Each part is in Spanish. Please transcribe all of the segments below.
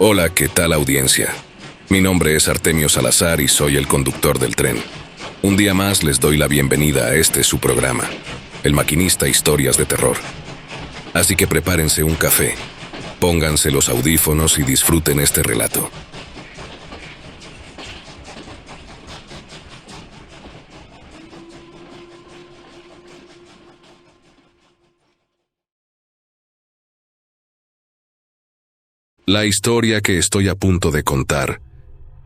Hola, ¿qué tal audiencia? Mi nombre es Artemio Salazar y soy el conductor del tren. Un día más les doy la bienvenida a este su programa, El Maquinista Historias de Terror. Así que prepárense un café, pónganse los audífonos y disfruten este relato. La historia que estoy a punto de contar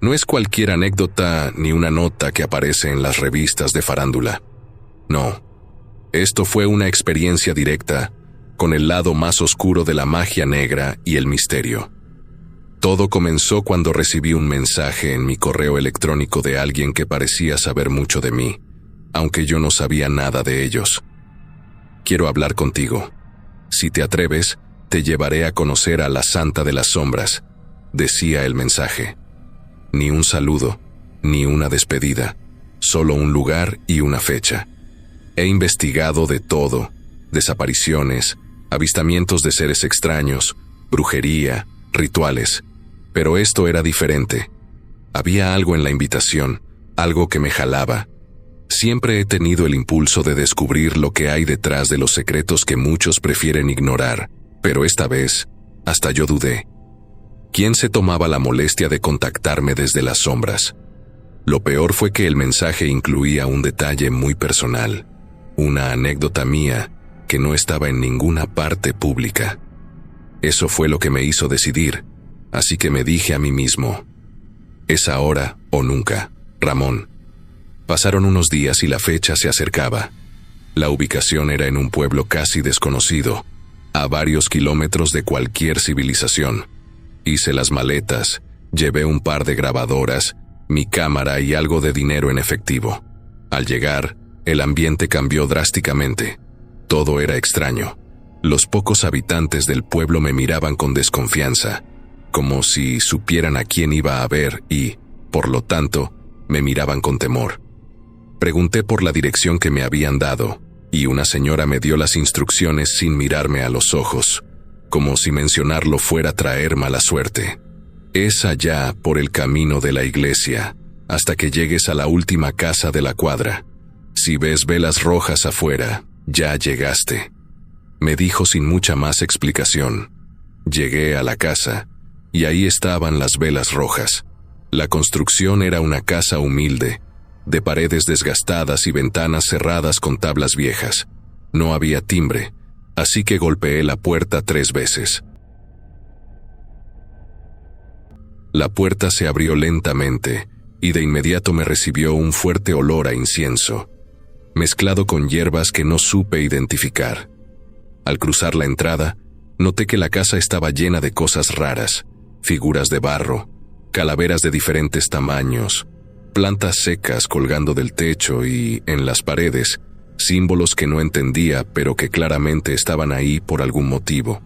no es cualquier anécdota ni una nota que aparece en las revistas de farándula. No, esto fue una experiencia directa con el lado más oscuro de la magia negra y el misterio. Todo comenzó cuando recibí un mensaje en mi correo electrónico de alguien que parecía saber mucho de mí, aunque yo no sabía nada de ellos. Quiero hablar contigo. Si te atreves, te llevaré a conocer a la Santa de las Sombras, decía el mensaje. Ni un saludo, ni una despedida, solo un lugar y una fecha. He investigado de todo: desapariciones, avistamientos de seres extraños, brujería, rituales. Pero esto era diferente. Había algo en la invitación, algo que me jalaba. Siempre he tenido el impulso de descubrir lo que hay detrás de los secretos que muchos prefieren ignorar. Pero esta vez, hasta yo dudé. ¿Quién se tomaba la molestia de contactarme desde las sombras? Lo peor fue que el mensaje incluía un detalle muy personal, una anécdota mía que no estaba en ninguna parte pública. Eso fue lo que me hizo decidir, así que me dije a mí mismo: es ahora o nunca, Ramón. Pasaron unos días y la fecha se acercaba. La ubicación era en un pueblo casi desconocido, a varios kilómetros de cualquier civilización. Hice las maletas, llevé un par de grabadoras, mi cámara y algo de dinero en efectivo. Al llegar, el ambiente cambió drásticamente. Todo era extraño. Los pocos habitantes del pueblo me miraban con desconfianza, como si supieran a quién iba a ver y, por lo tanto, me miraban con temor. Pregunté por la dirección que me habían dado, y una señora me dio las instrucciones sin mirarme a los ojos, como si mencionarlo fuera traer mala suerte. Es allá por el camino de la iglesia, hasta que llegues a la última casa de la cuadra. Si ves velas rojas afuera, ya llegaste, me dijo sin mucha más explicación. Llegué a la casa, y ahí estaban las velas rojas. La construcción era una casa humilde, de paredes desgastadas y ventanas cerradas con tablas viejas. No había timbre, así que golpeé la puerta 3 veces. La puerta se abrió lentamente, y de inmediato me recibió un fuerte olor a incienso, mezclado con hierbas que no supe identificar. Al cruzar la entrada, noté que la casa estaba llena de cosas raras: figuras de barro, calaveras de diferentes tamaños, plantas secas colgando del techo y, en las paredes, símbolos que no entendía pero que claramente estaban ahí por algún motivo.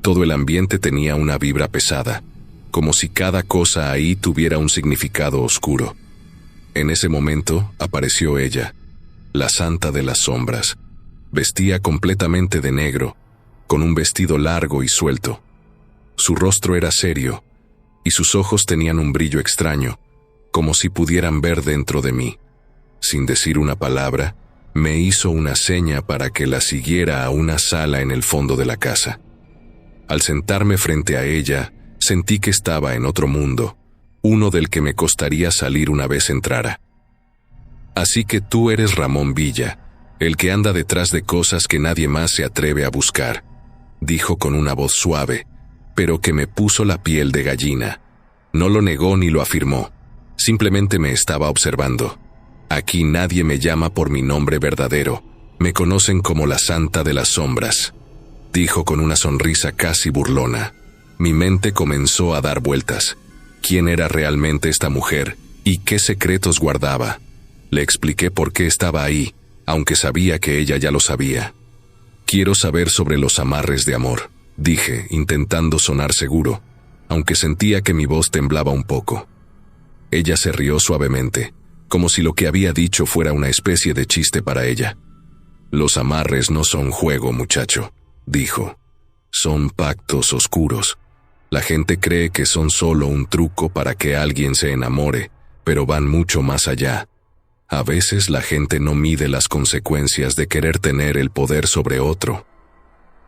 Todo el ambiente tenía una vibra pesada, como si cada cosa ahí tuviera un significado oscuro. En ese momento apareció ella, la Santa de las Sombras. Vestía completamente de negro, con un vestido largo y suelto. Su rostro era serio, y sus ojos tenían un brillo extraño, como si pudieran ver dentro de mí. Sin decir una palabra, me hizo una seña para que la siguiera a una sala en el fondo de la casa. Al sentarme frente a ella, sentí que estaba en otro mundo, uno del que me costaría salir una vez entrara. Así que tú eres Ramón Villa, el que anda detrás de cosas que nadie más se atreve a buscar, dijo con una voz suave, pero que me puso la piel de gallina. No lo negó ni lo afirmó. Simplemente me estaba observando. Aquí nadie me llama por mi nombre verdadero. Me conocen como la Santa de las Sombras, dijo con una sonrisa casi burlona. Mi mente comenzó a dar vueltas. ¿Quién era realmente esta mujer y qué secretos guardaba? Le expliqué por qué estaba ahí, aunque sabía que ella ya lo sabía. Quiero saber sobre los amarres de amor, dije, intentando sonar seguro, aunque sentía que mi voz temblaba un poco. Ella se rió suavemente, como si lo que había dicho fuera una especie de chiste para ella. Los amarres no son juego, muchacho, dijo. Son pactos oscuros. La gente cree que son solo un truco para que alguien se enamore, pero van mucho más allá. A veces la gente no mide las consecuencias de querer tener el poder sobre otro.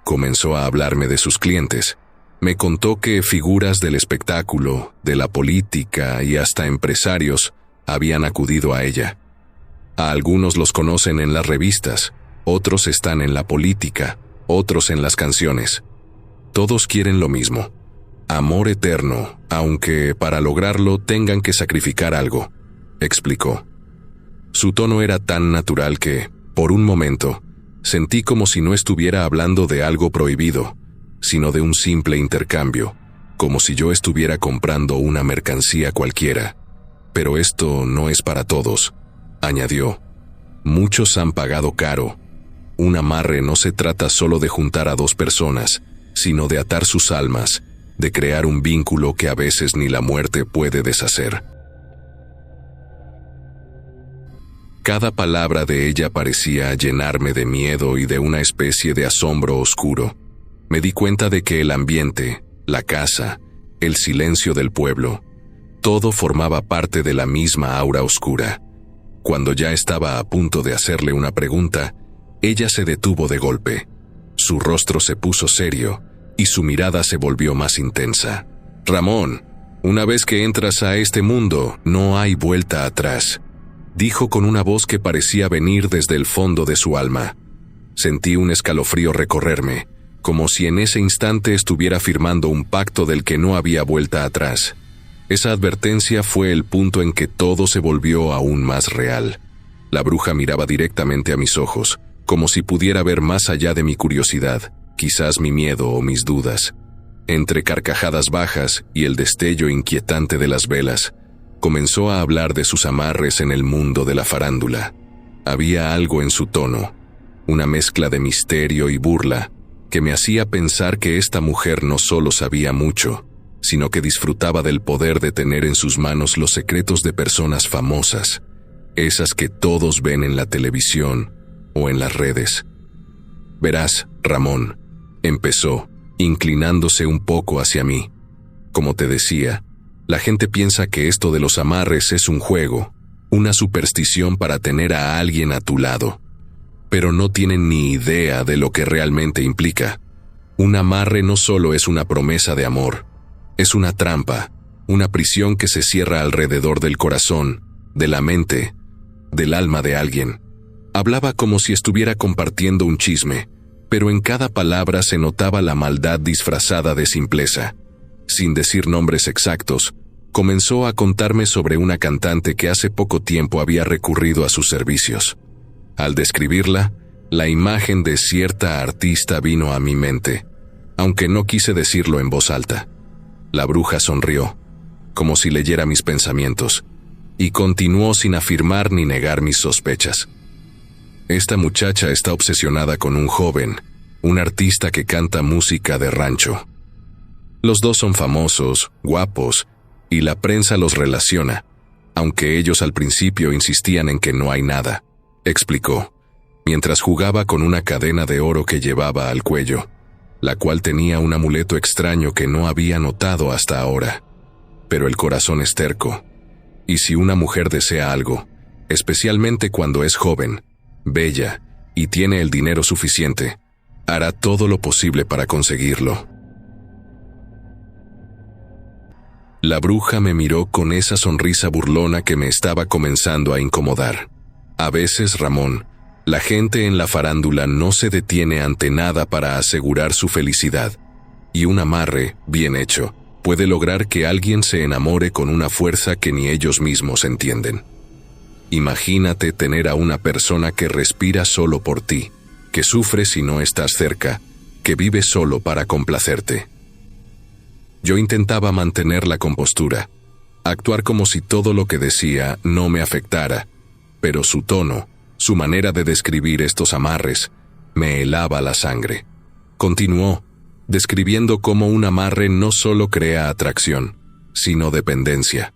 Comenzó a hablarme de sus clientes. Me contó que figuras del espectáculo, de la política y hasta empresarios habían acudido a ella. A algunos los conocen en las revistas, otros están en la política, otros en las canciones. Todos quieren lo mismo: amor eterno, aunque para lograrlo tengan que sacrificar algo, explicó. Su tono era tan natural que, por un momento, sentí como si no estuviera hablando de algo prohibido, sino de un simple intercambio, como si yo estuviera comprando una mercancía cualquiera. Pero esto no es para todos, añadió. Muchos han pagado caro. Un amarre no se trata solo de juntar a dos personas, sino de atar sus almas, de crear un vínculo que a veces ni la muerte puede deshacer. Cada palabra de ella parecía llenarme de miedo y de una especie de asombro oscuro. Me di cuenta de que el ambiente, la casa, el silencio del pueblo, todo formaba parte de la misma aura oscura. Cuando ya estaba a punto de hacerle una pregunta, ella se detuvo de golpe. Su rostro se puso serio y su mirada se volvió más intensa. «Ramón, una vez que entras a este mundo, no hay vuelta atrás», dijo con una voz que parecía venir desde el fondo de su alma. Sentí un escalofrío recorrerme, como si en ese instante estuviera firmando un pacto del que no había vuelta atrás. Esa advertencia fue el punto en que todo se volvió aún más real. La bruja miraba directamente a mis ojos, como si pudiera ver más allá de mi curiosidad, quizás mi miedo o mis dudas. Entre carcajadas bajas y el destello inquietante de las velas, comenzó a hablar de sus amarres en el mundo de la farándula. Había algo en su tono, una mezcla de misterio y burla, que me hacía pensar que esta mujer no solo sabía mucho, sino que disfrutaba del poder de tener en sus manos los secretos de personas famosas, esas que todos ven en la televisión o en las redes. «Verás, Ramón», empezó, inclinándose un poco hacia mí. «Como te decía, la gente piensa que esto de los amarres es un juego, una superstición para tener a alguien a tu lado. Pero no tienen ni idea de lo que realmente implica. Un amarre no solo es una promesa de amor, es una trampa, una prisión que se cierra alrededor del corazón, de la mente, del alma de alguien». Hablaba como si estuviera compartiendo un chisme, pero en cada palabra se notaba la maldad disfrazada de simpleza. Sin decir nombres exactos, comenzó a contarme sobre una cantante que hace poco tiempo había recurrido a sus servicios. Al describirla, la imagen de cierta artista vino a mi mente, aunque no quise decirlo en voz alta. La bruja sonrió, como si leyera mis pensamientos, y continuó sin afirmar ni negar mis sospechas. «Esta muchacha está obsesionada con un joven, un artista que canta música de rancho. Los dos son famosos, guapos, y la prensa los relaciona, aunque ellos al principio insistían en que no hay nada», explicó, mientras jugaba con una cadena de oro que llevaba al cuello, la cual tenía un amuleto extraño que no había notado hasta ahora. «Pero el corazón es terco, y si una mujer desea algo, especialmente cuando es joven, bella y tiene el dinero suficiente, hará todo lo posible para conseguirlo». La bruja me miró con esa sonrisa burlona que me estaba comenzando a incomodar. A veces, Ramón, la gente en la farándula no se detiene ante nada para asegurar su felicidad, y un amarre, bien hecho, puede lograr que alguien se enamore con una fuerza que ni ellos mismos entienden. Imagínate tener a una persona que respira solo por ti, que sufre si no estás cerca, que vive solo para complacerte. Yo intentaba mantener la compostura, actuar como si todo lo que decía no me afectara, pero su tono, su manera de describir estos amarres, me helaba la sangre. Continuó, describiendo cómo un amarre no solo crea atracción, sino dependencia.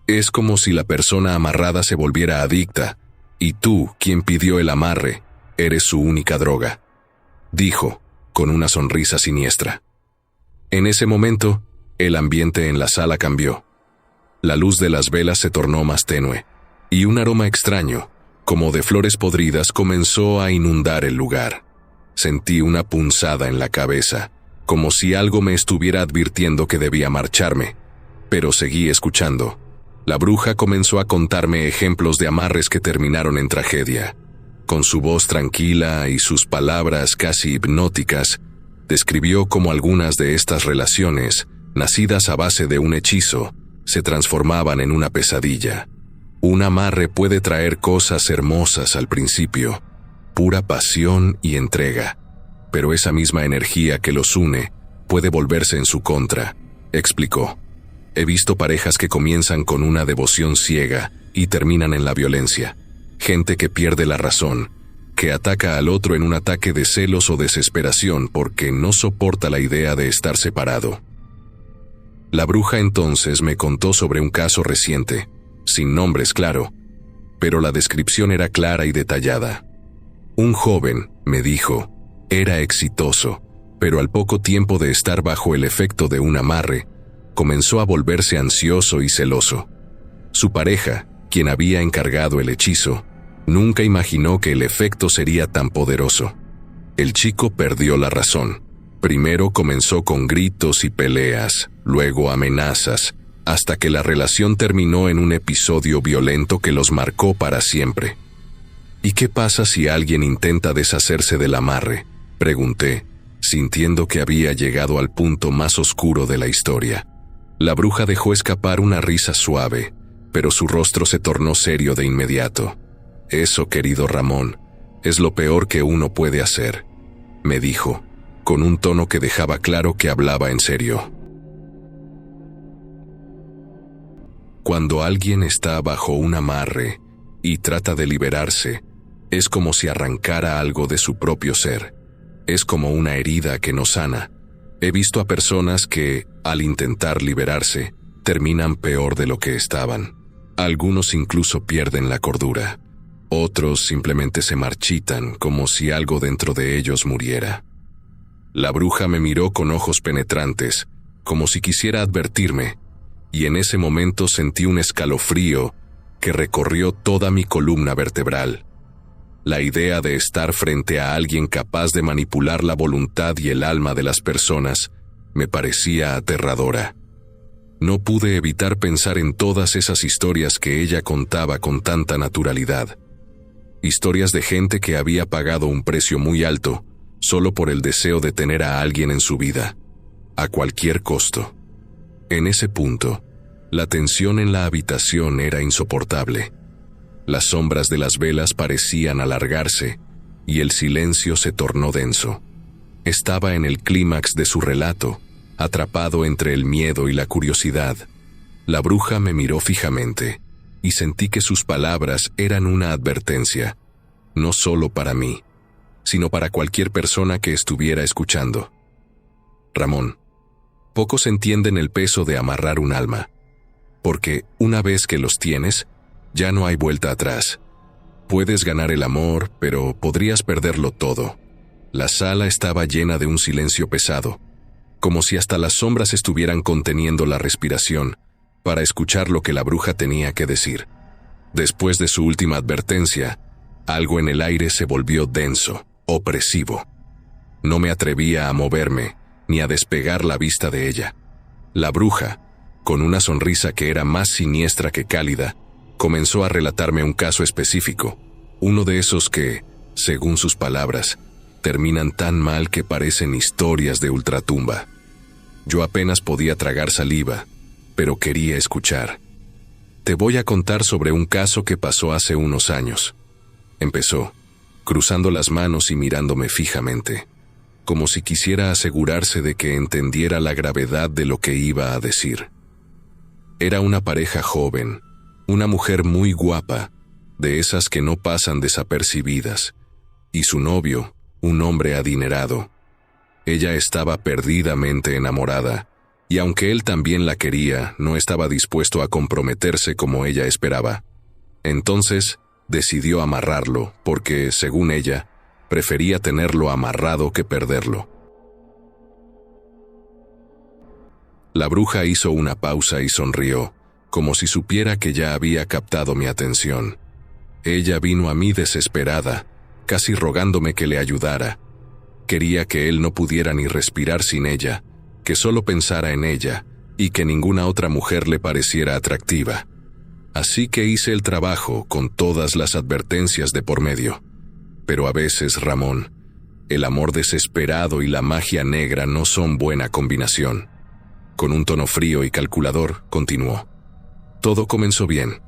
«Es como si la persona amarrada se volviera adicta, y tú, quien pidió el amarre, eres su única droga», dijo, con una sonrisa siniestra. En ese momento, el ambiente en la sala cambió. La luz de las velas se tornó más tenue, y un aroma extraño, como de flores podridas, comenzó a inundar el lugar. Sentí una punzada en la cabeza, como si algo me estuviera advirtiendo que debía marcharme, pero seguí escuchando. La bruja comenzó a contarme ejemplos de amarres que terminaron en tragedia. Con su voz tranquila y sus palabras casi hipnóticas, describió cómo algunas de estas relaciones, nacidas a base de un hechizo, se transformaban en una pesadilla. Un amarre puede traer cosas hermosas al principio, pura pasión y entrega, pero esa misma energía que los une puede volverse en su contra, explicó. He visto parejas que comienzan con una devoción ciega y terminan en la violencia. Gente que pierde la razón, que ataca al otro en un ataque de celos o desesperación porque no soporta la idea de estar separado. La bruja entonces me contó sobre un caso reciente, sin nombres, claro, pero la descripción era clara y detallada. Un joven, me dijo, era exitoso, pero al poco tiempo de estar bajo el efecto de un amarre, comenzó a volverse ansioso y celoso. Su pareja, quien había encargado el hechizo, nunca imaginó que el efecto sería tan poderoso. El chico perdió la razón. Primero comenzó con gritos y peleas, luego amenazas, hasta que la relación terminó en un episodio violento que los marcó para siempre. ¿Y qué pasa si alguien intenta deshacerse del amarre?, pregunté, sintiendo que había llegado al punto más oscuro de la historia. La bruja dejó escapar una risa suave, pero su rostro se tornó serio de inmediato. Eso, querido Ramón, es lo peor que uno puede hacer, me dijo, con un tono que dejaba claro que hablaba en serio. Cuando alguien está bajo un amarre y trata de liberarse, es como si arrancara algo de su propio ser. Es como una herida que no sana. He visto a personas que, al intentar liberarse, terminan peor de lo que estaban. Algunos incluso pierden la cordura. Otros simplemente se marchitan como si algo dentro de ellos muriera. La bruja me miró con ojos penetrantes, como si quisiera advertirme, y en ese momento sentí un escalofrío que recorrió toda mi columna vertebral. La idea de estar frente a alguien capaz de manipular la voluntad y el alma de las personas me parecía aterradora. No pude evitar pensar en todas esas historias que ella contaba con tanta naturalidad. Historias de gente que había pagado un precio muy alto solo por el deseo de tener a alguien en su vida, a cualquier costo. En ese punto, la tensión en la habitación era insoportable. Las sombras de las velas parecían alargarse y el silencio se tornó denso. Estaba en el clímax de su relato, atrapado entre el miedo y la curiosidad. La bruja me miró fijamente y sentí que sus palabras eran una advertencia, no solo para mí, sino para cualquier persona que estuviera escuchando. Ramón, pocos entienden el peso de amarrar un alma, porque una vez que los tienes, ya no hay vuelta atrás. Puedes ganar el amor, pero podrías perderlo todo. La sala estaba llena de un silencio pesado, como si hasta las sombras estuvieran conteniendo la respiración para escuchar lo que la bruja tenía que decir. Después de su última advertencia, algo en el aire se volvió denso, opresivo. No me atrevía a moverme ni a despegar la vista de ella. La bruja, con una sonrisa que era más siniestra que cálida, comenzó a relatarme un caso específico, uno de esos que, según sus palabras, terminan tan mal que parecen historias de ultratumba. Yo apenas podía tragar saliva, pero quería escuchar. Te voy a contar sobre un caso que pasó hace unos años. Empezó, cruzando las manos y mirándome fijamente, como si quisiera asegurarse de que entendiera la gravedad de lo que iba a decir. Era una pareja joven, una mujer muy guapa, de esas que no pasan desapercibidas, y su novio, un hombre adinerado. Ella estaba perdidamente enamorada, y aunque él también la quería, no estaba dispuesto a comprometerse como ella esperaba. Entonces, decidió amarrarlo, porque, según ella, prefería tenerlo amarrado que perderlo. La bruja hizo una pausa y sonrió, como si supiera que ya había captado mi atención. Ella vino a mí desesperada, casi rogándome que le ayudara. Quería que él no pudiera ni respirar sin ella, que solo pensara en ella, y que ninguna otra mujer le pareciera atractiva. Así que hice el trabajo con todas las advertencias de por medio. Pero a veces, Ramón, el amor desesperado y la magia negra no son buena combinación. Con un tono frío y calculador, continuó. Todo comenzó bien.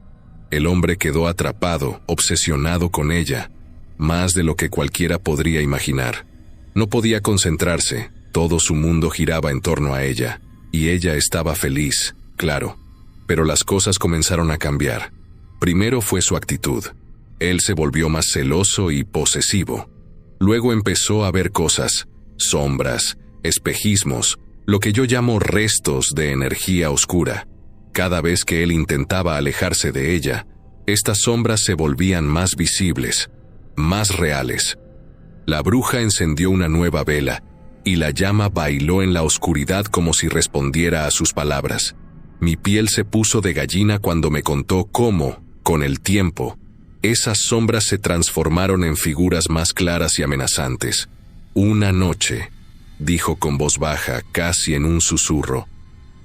El hombre quedó atrapado, obsesionado con ella, más de lo que cualquiera podría imaginar. No podía concentrarse, todo su mundo giraba en torno a ella, y ella estaba feliz, claro. Pero las cosas comenzaron a cambiar. Primero fue su actitud. Él se volvió más celoso y posesivo. Luego empezó a ver cosas, sombras, espejismos, lo que yo llamo restos de energía oscura. Cada vez que él intentaba alejarse de ella, estas sombras se volvían más visibles, más reales. La bruja encendió una nueva vela, y la llama bailó en la oscuridad como si respondiera a sus palabras. Mi piel se puso de gallina cuando me contó cómo, con el tiempo, esas sombras se transformaron en figuras más claras y amenazantes. Una noche, dijo con voz baja, casi en un susurro,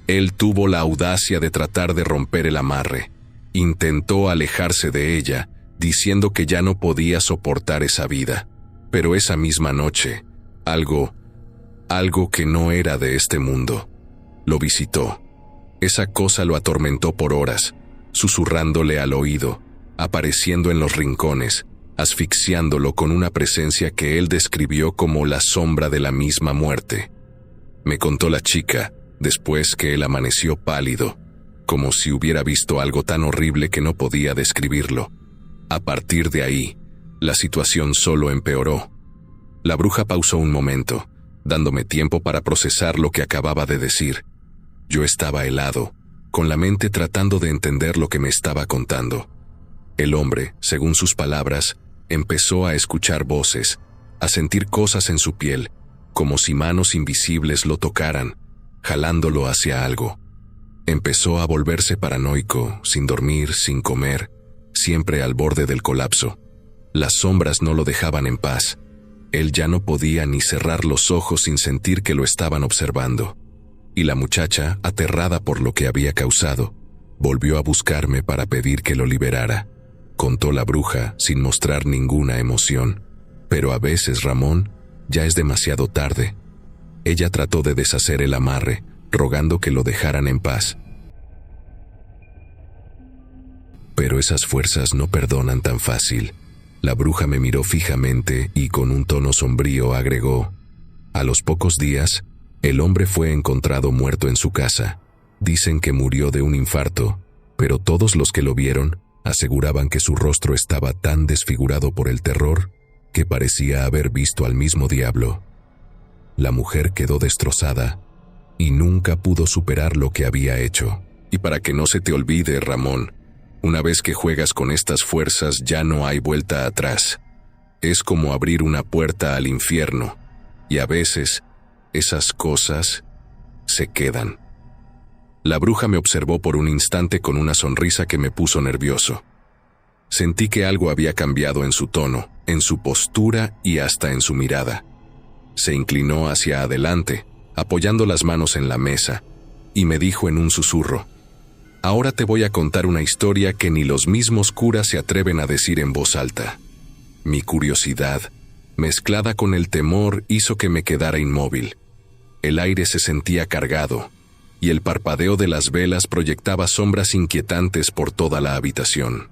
él tuvo la audacia de tratar de romper el amarre. Intentó alejarse de ella, diciendo que ya no podía soportar esa vida. Pero esa misma noche, algo que no era de este mundo, lo visitó. Esa cosa lo atormentó por horas, susurrándole al oído, apareciendo en los rincones, asfixiándolo con una presencia que él describió como la sombra de la misma muerte. Me contó la chica, después que él amaneció pálido, como si hubiera visto algo tan horrible que no podía describirlo. A partir de ahí, la situación solo empeoró. La bruja pausó un momento, dándome tiempo para procesar lo que acababa de decir. Yo estaba helado, con la mente tratando de entender lo que me estaba contando. El hombre, según sus palabras, empezó a escuchar voces, a sentir cosas en su piel, como si manos invisibles lo tocaran, jalándolo hacia algo. Empezó a volverse paranoico, sin dormir, sin comer, siempre al borde del colapso. Las sombras no lo dejaban en paz. Él ya no podía ni cerrar los ojos sin sentir que lo estaban observando. Y la muchacha, aterrada por lo que había causado, volvió a buscarme para pedir que lo liberara. Contó la bruja sin mostrar ninguna emoción. Pero a veces, Ramón, ya es demasiado tarde. Ella trató de deshacer el amarre, rogando que lo dejaran en paz. Pero esas fuerzas no perdonan tan fácil. La bruja me miró fijamente y con un tono sombrío agregó: a los pocos días, el hombre fue encontrado muerto en su casa. Dicen que murió de un infarto, pero todos los que lo vieron aseguraban que su rostro estaba tan desfigurado por el terror que parecía haber visto al mismo diablo. La mujer quedó destrozada y nunca pudo superar lo que había hecho. Y para que no se te olvide, Ramón, una vez que juegas con estas fuerzas ya no hay vuelta atrás. Es como abrir una puerta al infierno, y a veces esas cosas se quedan. La bruja me observó por un instante con una sonrisa que me puso nervioso. Sentí que algo había cambiado en su tono, en su postura y hasta en su mirada. Se inclinó hacia adelante, apoyando las manos en la mesa, y me dijo en un susurro: ahora te voy a contar una historia que ni los mismos curas se atreven a decir en voz alta. Mi curiosidad, mezclada con el temor, hizo que me quedara inmóvil. El aire se sentía cargado, y el parpadeo de las velas proyectaba sombras inquietantes por toda la habitación.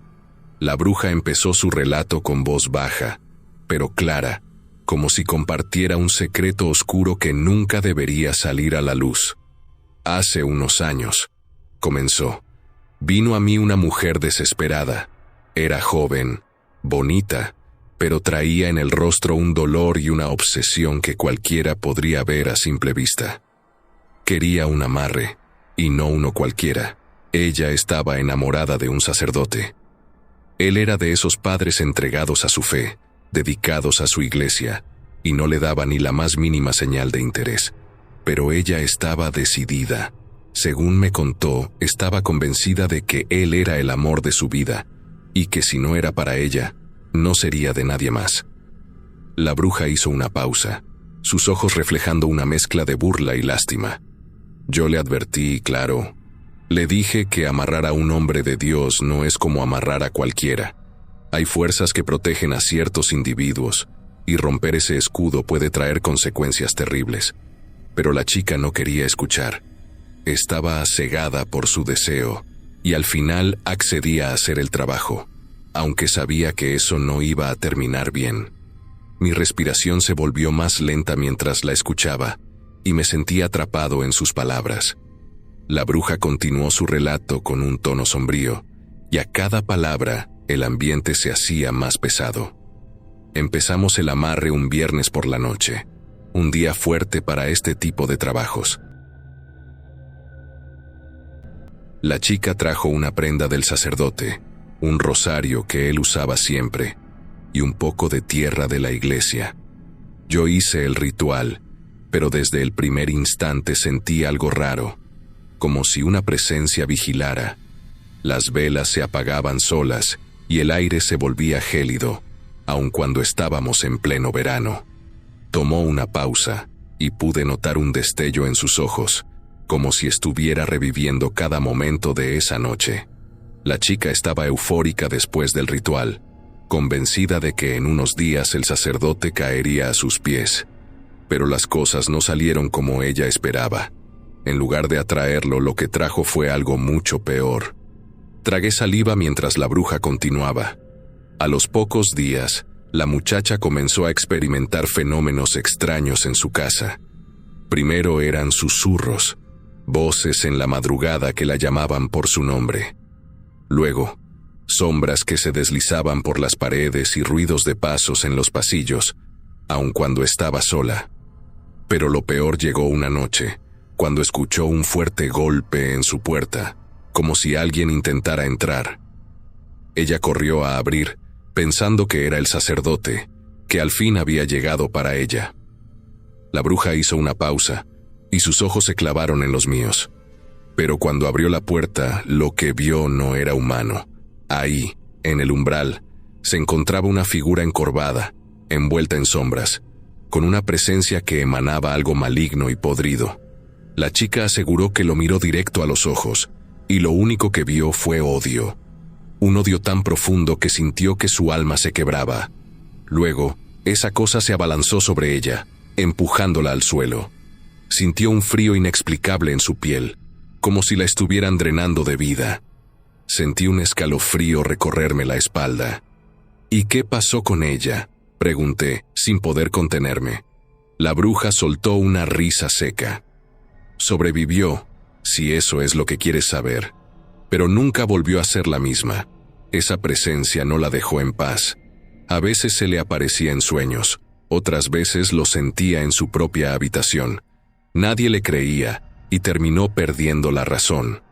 La bruja empezó su relato con voz baja, pero clara, como si compartiera un secreto oscuro que nunca debería salir a la luz. Hace unos años, comenzó, vino a mí una mujer desesperada. Era joven, bonita, pero traía en el rostro un dolor y una obsesión que cualquiera podría ver a simple vista. Quería un amarre, y no uno cualquiera. Ella estaba enamorada de un sacerdote. Él era de esos padres entregados a su fe, dedicados a su iglesia, y no le daba ni la más mínima señal de interés. Pero ella estaba decidida, Según me contó, estaba convencida de que él era el amor de su vida, y que si no era para ella, no sería de nadie más. La bruja hizo una pausa, sus ojos reflejando una mezcla de burla y lástima. Yo le advertí, claro. Le dije que amarrar a un hombre de Dios no es como amarrar a cualquiera. Hay fuerzas que protegen a ciertos individuos, y romper ese escudo puede traer consecuencias terribles. Pero la chica no quería escuchar. Estaba cegada por su deseo, y al final accedía a hacer el trabajo, aunque sabía que eso no iba a terminar bien. Mi respiración se volvió más lenta mientras la escuchaba, y me sentí atrapado en sus palabras. La bruja continuó su relato con un tono sombrío, y a cada palabra el ambiente se hacía más pesado. Empezamos el amarre un viernes por la noche, un día fuerte para este tipo de trabajos. La chica trajo una prenda del sacerdote, un rosario que él usaba siempre, y un poco de tierra de la iglesia. Yo hice el ritual, pero desde el primer instante sentí algo raro, como si una presencia vigilara. Las velas se apagaban solas y el aire se volvía gélido, aun cuando estábamos en pleno verano. Tomó una pausa y pude notar un destello en sus ojos, como si estuviera reviviendo cada momento de esa noche. La chica estaba eufórica después del ritual, convencida de que en unos días el sacerdote caería a sus pies. Pero las cosas no salieron como ella esperaba. En lugar de atraerlo, lo que trajo fue algo mucho peor. Tragué saliva mientras la bruja continuaba. A los pocos días, la muchacha comenzó a experimentar fenómenos extraños en su casa. Primero eran susurros, voces en la madrugada que la llamaban por su nombre. Luego, sombras que se deslizaban por las paredes y ruidos de pasos en los pasillos, aun cuando estaba sola. Pero lo peor llegó una noche, cuando escuchó un fuerte golpe en su puerta, como si alguien intentara entrar. Ella corrió a abrir, pensando que era el sacerdote, que al fin había llegado para ella. La bruja hizo una pausa, y sus ojos se clavaron en los míos. Pero cuando abrió la puerta, lo que vio no era humano. Ahí, en el umbral, se encontraba una figura encorvada, envuelta en sombras, con una presencia que emanaba algo maligno y podrido. La chica aseguró que lo miró directo a los ojos, y lo único que vio fue odio. Un odio tan profundo que sintió que su alma se quebraba. Luego, esa cosa se abalanzó sobre ella, empujándola al suelo. Sintió un frío inexplicable en su piel, como si la estuvieran drenando de vida. Sentí un escalofrío recorrerme la espalda. ¿Y qué pasó con ella?, pregunté, sin poder contenerme. La bruja soltó una risa seca. Sobrevivió, si eso es lo que quieres saber, pero nunca volvió a ser la misma. Esa presencia no la dejó en paz. A veces se le aparecía en sueños, otras veces lo sentía en su propia habitación. Nadie le creía y terminó perdiendo la razón.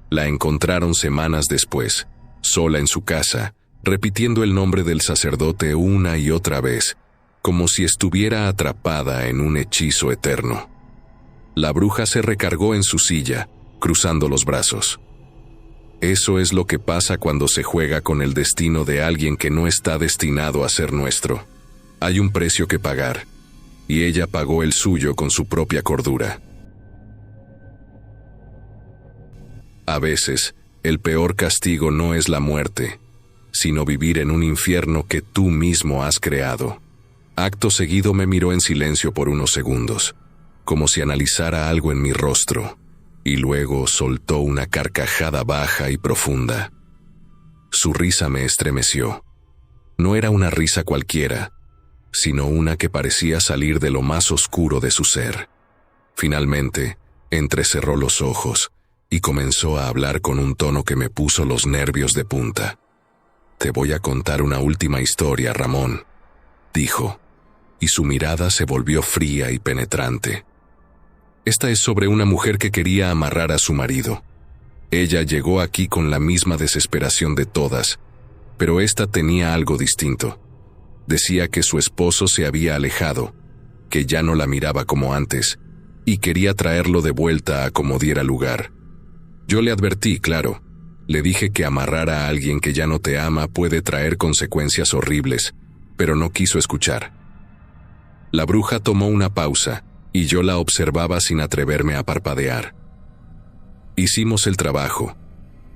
La encontraron semanas después, sola en su casa, repitiendo el nombre del sacerdote una y otra vez, como si estuviera atrapada en un hechizo eterno. La bruja se recargó en su silla, cruzando los brazos. Eso es lo que pasa cuando se juega con el destino de alguien que no está destinado a ser nuestro. Hay un precio que pagar, y ella pagó el suyo con su propia cordura. A veces, el peor castigo no es la muerte, sino vivir en un infierno que tú mismo has creado. Acto seguido me miró en silencio por unos segundos, como si analizara algo en mi rostro, y luego soltó una carcajada baja y profunda. Su risa me estremeció. No era una risa cualquiera, sino una que parecía salir de lo más oscuro de su ser. Finalmente, entrecerró los ojos y comenzó a hablar con un tono que me puso los nervios de punta. «Te voy a contar una última historia, Ramón», dijo, y su mirada se volvió fría y penetrante. Esta es sobre una mujer que quería amarrar a su marido. Ella llegó aquí con la misma desesperación de todas, pero esta tenía algo distinto. Decía que su esposo se había alejado, que ya no la miraba como antes, y quería traerlo de vuelta a como diera lugar. Yo le advertí, claro. Le dije que amarrar a alguien que ya no te ama puede traer consecuencias horribles, pero no quiso escuchar. La bruja tomó una pausa, y yo la observaba sin atreverme a parpadear. Hicimos el trabajo.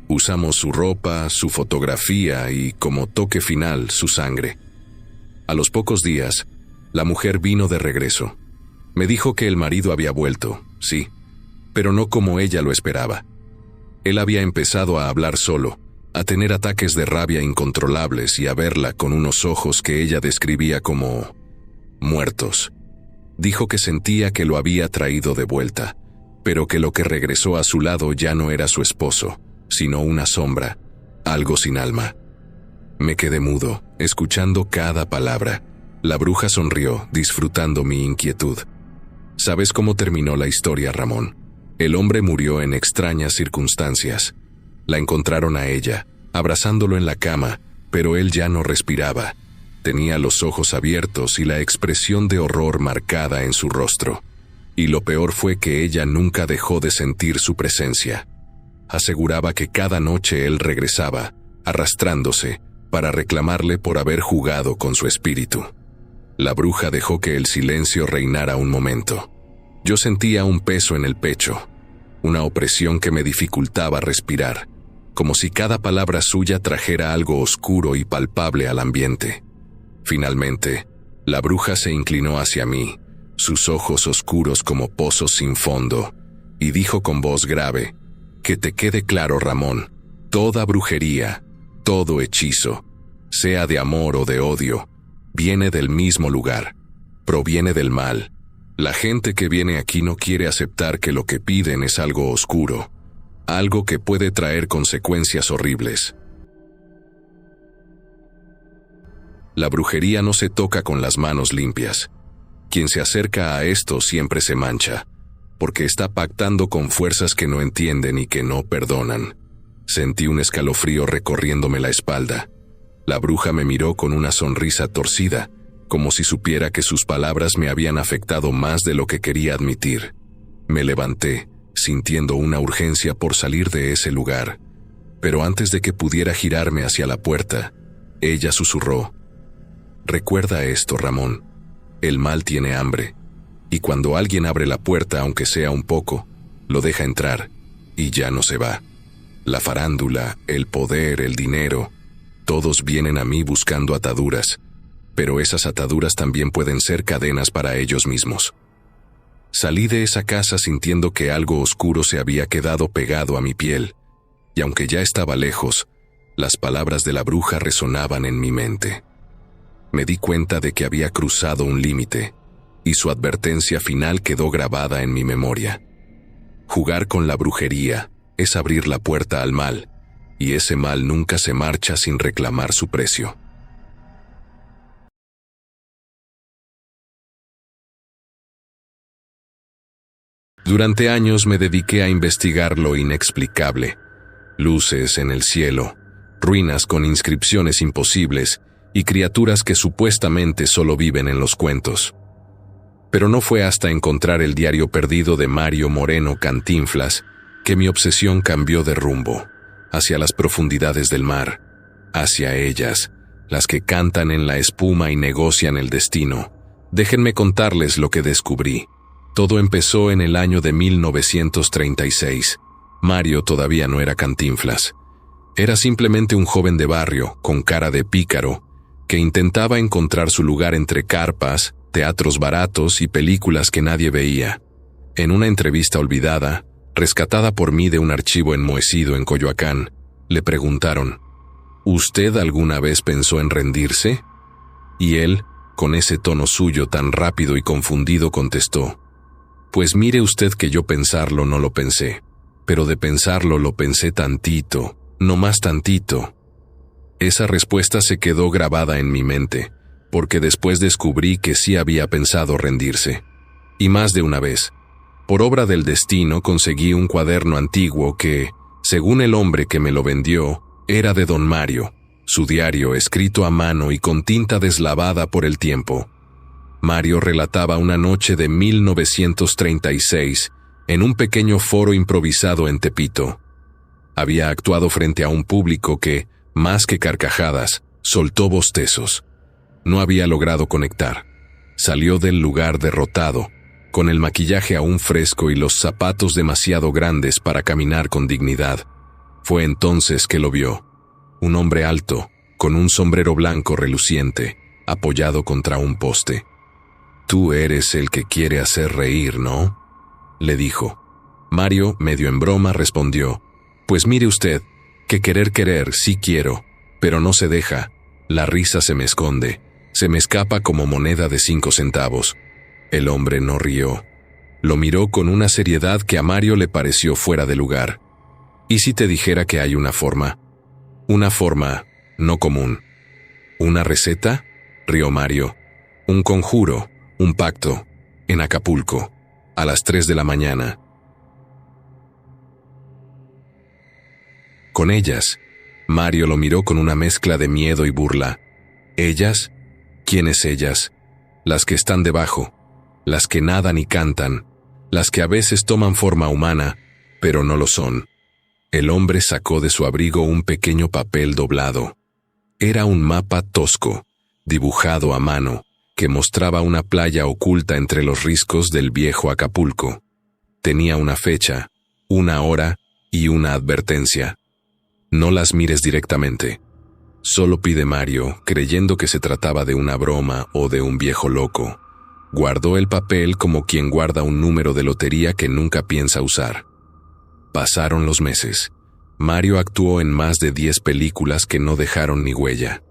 Usamos su ropa, su fotografía y, como toque final, su sangre. A los pocos días, la mujer vino de regreso. Me dijo que el marido había vuelto, sí, pero no como ella lo esperaba. Él había empezado a hablar solo, a tener ataques de rabia incontrolables y a verla con unos ojos que ella describía como muertos. Dijo que sentía que lo había traído de vuelta, pero que lo que regresó a su lado ya no era su esposo, sino una sombra, algo sin alma. Me quedé mudo, escuchando cada palabra. La bruja sonrió, disfrutando mi inquietud. ¿Sabes cómo terminó la historia, Ramón? El hombre murió en extrañas circunstancias. La encontraron a ella, abrazándolo en la cama, pero él ya no respiraba. Tenía los ojos abiertos y la expresión de horror marcada en su rostro. Y lo peor fue que ella nunca dejó de sentir su presencia. Aseguraba que cada noche él regresaba, arrastrándose, para reclamarle por haber jugado con su espíritu. La bruja dejó que el silencio reinara un momento. Yo sentía un peso en el pecho, una opresión que me dificultaba respirar, como si cada palabra suya trajera algo oscuro y palpable al ambiente. Finalmente, la bruja se inclinó hacia mí, sus ojos oscuros como pozos sin fondo, y dijo con voz grave: «Que te quede claro, Ramón, toda brujería, todo hechizo, sea de amor o de odio, viene del mismo lugar, proviene del mal. La gente que viene aquí no quiere aceptar que lo que piden es algo oscuro, algo que puede traer consecuencias horribles. La brujería no se toca con las manos limpias. Quien se acerca a esto siempre se mancha, porque está pactando con fuerzas que no entienden y que no perdonan». Sentí un escalofrío recorriéndome la espalda. La bruja me miró con una sonrisa torcida, como si supiera que sus palabras me habían afectado más de lo que quería admitir. Me levanté, sintiendo una urgencia por salir de ese lugar, pero antes de que pudiera girarme hacia la puerta, ella susurró: «Recuerda esto, Ramón, el mal tiene hambre, y cuando alguien abre la puerta, aunque sea un poco, lo deja entrar, y ya no se va. La farándula, el poder, el dinero, todos vienen a mí buscando ataduras, pero esas ataduras también pueden ser cadenas para ellos mismos». Salí de esa casa sintiendo que algo oscuro se había quedado pegado a mi piel, y aunque ya estaba lejos, las palabras de la bruja resonaban en mi mente. Me di cuenta de que había cruzado un límite, y su advertencia final quedó grabada en mi memoria. Jugar con la brujería es abrir la puerta al mal, y ese mal nunca se marcha sin reclamar su precio. Durante años me dediqué a investigar lo inexplicable: luces en el cielo, ruinas con inscripciones imposibles y criaturas que supuestamente solo viven en los cuentos. Pero no fue hasta encontrar el diario perdido de Mario Moreno Cantinflas que mi obsesión cambió de rumbo, hacia las profundidades del mar, hacia ellas, las que cantan en la espuma y negocian el destino. Déjenme contarles lo que descubrí. Todo empezó en el año de 1936. Mario todavía no era Cantinflas. Era simplemente un joven de barrio, con cara de pícaro, que intentaba encontrar su lugar entre carpas, teatros baratos y películas que nadie veía. En una entrevista olvidada, rescatada por mí de un archivo enmohecido en Coyoacán, le preguntaron: ¿Usted alguna vez pensó en rendirse? Y él, con ese tono suyo tan rápido y confundido, contestó: Pues mire usted que yo pensarlo no lo pensé, pero de pensarlo lo pensé tantito, no más tantito. Esa respuesta se quedó grabada en mi mente, porque después descubrí que sí había pensado rendirse. Y más de una vez. Por obra del destino conseguí un cuaderno antiguo que, según el hombre que me lo vendió, era de don Mario, su diario escrito a mano y con tinta deslavada por el tiempo. Mario relataba una noche de 1936 en un pequeño foro improvisado en Tepito. Había actuado frente a un público que, más que carcajadas, soltó bostezos. No había logrado conectar. Salió del lugar derrotado, con el maquillaje aún fresco y los zapatos demasiado grandes para caminar con dignidad. Fue entonces que lo vio. Un hombre alto, con un sombrero blanco reluciente, apoyado contra un poste. «Tú eres el que quiere hacer reír, ¿no?», le dijo. Mario, medio en broma, respondió: «Pues mire usted, que querer sí quiero, pero no se deja. La risa se me esconde, se me escapa como moneda de 5 centavos». El hombre no rió. Lo miró con una seriedad que a Mario le pareció fuera de lugar. «¿Y si te dijera que hay una forma? Una forma no común». «¿Una receta?», rió Mario. «Un conjuro, un pacto, en Acapulco, a las 3 de la mañana. Con ellas». Mario lo miró con una mezcla de miedo y burla. «¿Ellas? ¿Quiénes ellas?». «Las que están debajo, las que nadan y cantan, las que a veces toman forma humana, pero no lo son». El hombre sacó de su abrigo un pequeño papel doblado. Era un mapa tosco, dibujado a mano, que mostraba una playa oculta entre los riscos del viejo Acapulco. Tenía una fecha, una hora y una advertencia. «No las mires directamente». Solo pide Mario, creyendo que se trataba de una broma o de un viejo loco. Guardó el papel como quien guarda un número de lotería que nunca piensa usar. Pasaron los meses. Mario actuó en más de 10 películas que no dejaron ni huella.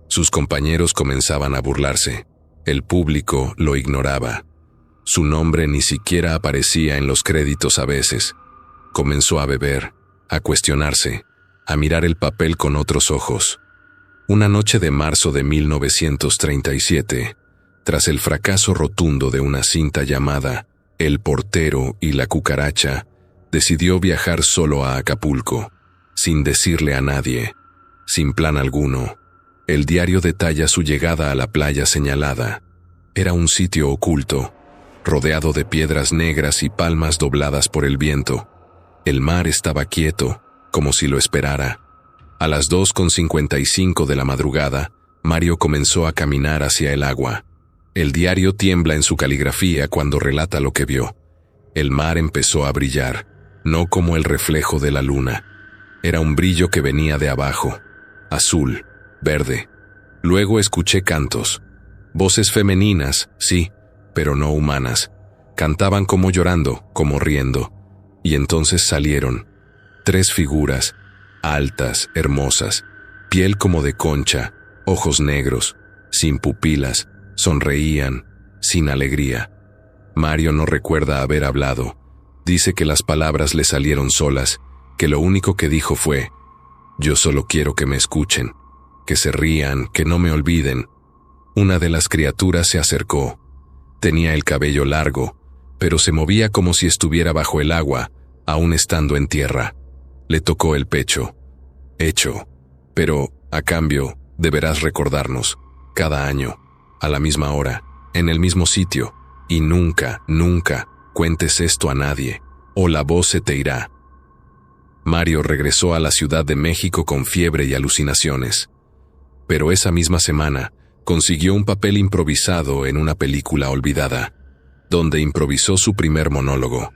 Sus compañeros comenzaban a burlarse. El público lo ignoraba. Su nombre ni siquiera aparecía en los créditos a veces. Comenzó a beber, a cuestionarse, a mirar el papel con otros ojos. Una noche de marzo de 1937, tras el fracaso rotundo de una cinta llamada El portero y la cucaracha, decidió viajar solo a Acapulco, sin decirle a nadie, sin plan alguno. El diario detalla su llegada a la playa señalada. Era un sitio oculto, rodeado de piedras negras y palmas dobladas por el viento. El mar estaba quieto, como si lo esperara. A las 2:55 de la madrugada, Mario comenzó a caminar hacia el agua. El diario tiembla en su caligrafía cuando relata lo que vio. El mar empezó a brillar, no como el reflejo de la luna. Era un brillo que venía de abajo, azul, verde. Luego escuché cantos. Voces femeninas, sí, pero no humanas. Cantaban como llorando, como riendo. Y entonces salieron 3 figuras, altas, hermosas, piel como de concha, ojos negros, sin pupilas, sonreían, sin alegría. Mario no recuerda haber hablado. Dice que las palabras le salieron solas, que lo único que dijo fue: «Yo solo quiero que me escuchen, que se rían, que no me olviden». Una de las criaturas se acercó. Tenía el cabello largo, pero se movía como si estuviera bajo el agua, aún estando en tierra. Le tocó el pecho. «Hecho, pero, a cambio, deberás recordarnos, cada año, a la misma hora, en el mismo sitio, y nunca, nunca cuentes esto a nadie, o la voz se te irá». Mario regresó a la Ciudad de México con fiebre y alucinaciones. Pero esa misma semana, consiguió un papel improvisado en una película olvidada, donde improvisó su primer monólogo.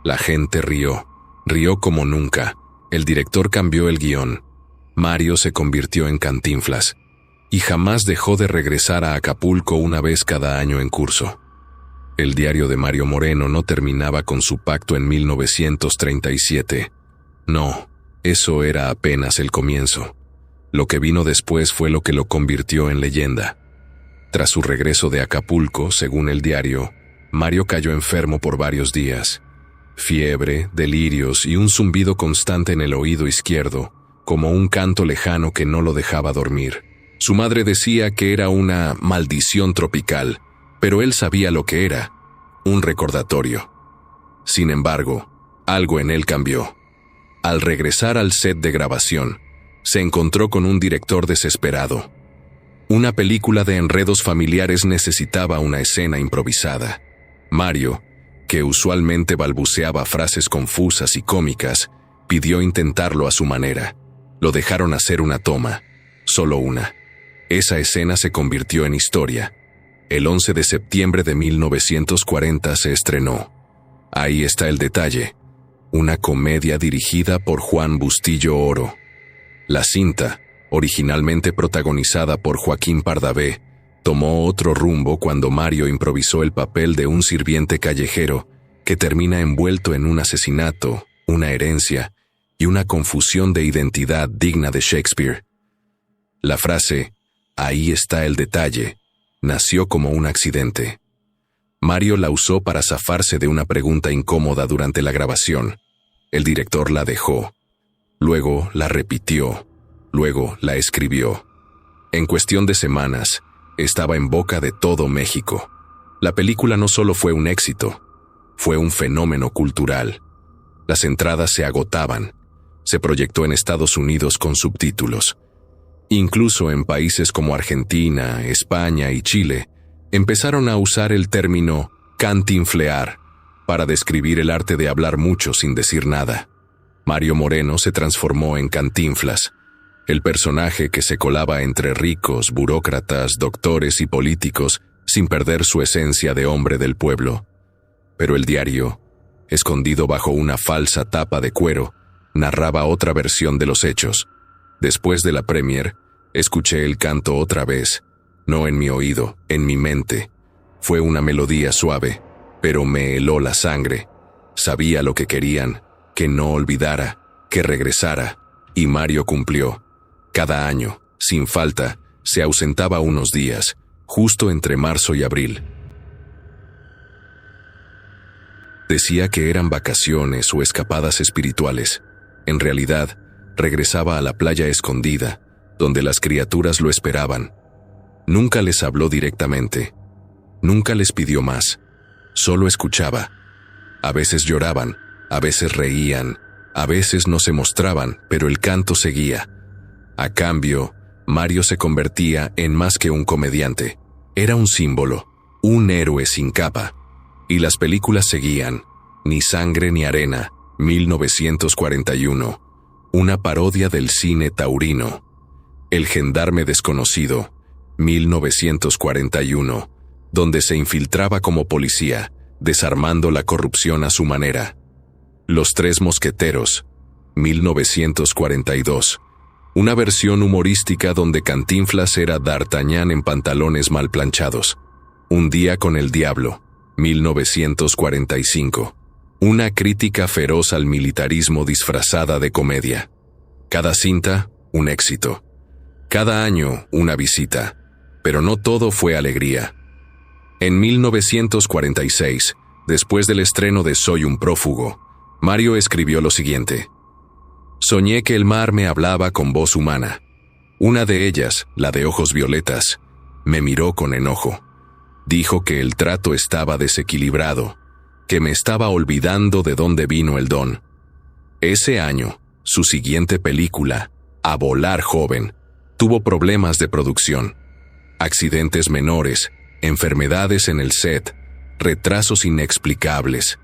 La gente rió como nunca. El director cambió el guión. Mario se convirtió en Cantinflas, y jamás dejó de regresar a Acapulco una vez cada año en curso. El diario de Mario Moreno no terminaba con su pacto en 1937. No, eso era apenas el comienzo. Lo que vino después fue lo que lo convirtió en leyenda. Tras su regreso de Acapulco, según el diario, Mario cayó enfermo por varios días. Fiebre, delirios y un zumbido constante en el oído izquierdo, como un canto lejano que no lo dejaba dormir. Su madre decía que era una maldición tropical, pero él sabía lo que era, un recordatorio. Sin embargo, algo en él cambió. Al regresar al set de grabación, se encontró con un director desesperado. Una película de enredos familiares necesitaba una escena improvisada. Mario, que usualmente balbuceaba frases confusas y cómicas, pidió intentarlo a su manera. Lo dejaron hacer una toma, solo una. Esa escena se convirtió en historia. El 11 de septiembre de 1940 se estrenó. Ahí está el detalle. Una comedia dirigida por Juan Bustillo Oro. La cinta, originalmente protagonizada por Joaquín Pardavé, tomó otro rumbo cuando Mario improvisó el papel de un sirviente callejero que termina envuelto en un asesinato, una herencia y una confusión de identidad digna de Shakespeare. La frase, "ahí está el detalle", nació como un accidente. Mario la usó para zafarse de una pregunta incómoda durante la grabación. El director la dejó. Luego la repitió. Luego la escribió. En cuestión de semanas, estaba en boca de todo México. La película no solo fue un éxito, fue un fenómeno cultural. Las entradas se agotaban. Se proyectó en Estados Unidos con subtítulos. Incluso en países como Argentina, España y Chile, empezaron a usar el término cantinflear para describir el arte de hablar mucho sin decir nada. Mario Moreno se transformó en Cantinflas, el personaje que se colaba entre ricos, burócratas, doctores y políticos sin perder su esencia de hombre del pueblo. Pero el diario, escondido bajo una falsa tapa de cuero, narraba otra versión de los hechos. Después de la premier, escuché el canto otra vez, no en mi oído, en mi mente. Fue una melodía suave, pero me heló la sangre. Sabía lo que querían, que no olvidara, que regresara, y Mario cumplió. Cada año, sin falta, se ausentaba unos días, justo entre marzo y abril. Decía que eran vacaciones o escapadas espirituales. En realidad, regresaba a la playa escondida, donde las criaturas lo esperaban. Nunca les habló directamente. Nunca les pidió más. Solo escuchaba. A veces lloraban, a veces reían, a veces no se mostraban, pero el canto seguía. A cambio, Mario se convertía en más que un comediante. Era un símbolo, un héroe sin capa. Y las películas seguían. Ni sangre ni arena, 1941. Una parodia del cine taurino. El gendarme desconocido, 1941, donde se infiltraba como policía, desarmando la corrupción a su manera. Los Tres Mosqueteros, 1942. Una versión humorística donde Cantinflas era D'Artagnan en pantalones mal planchados. Un día con el diablo, 1945. Una crítica feroz al militarismo disfrazada de comedia. Cada cinta, un éxito. Cada año, una visita. Pero no todo fue alegría. En 1946, después del estreno de Soy un prófugo, Mario escribió lo siguiente. Soñé que el mar me hablaba con voz humana. Una de ellas, la de ojos violetas, me miró con enojo. Dijo que el trato estaba desequilibrado, que me estaba olvidando de dónde vino el don. Ese año, su siguiente película, A volar joven, tuvo problemas de producción. Accidentes menores, enfermedades en el set, retrasos inexplicables.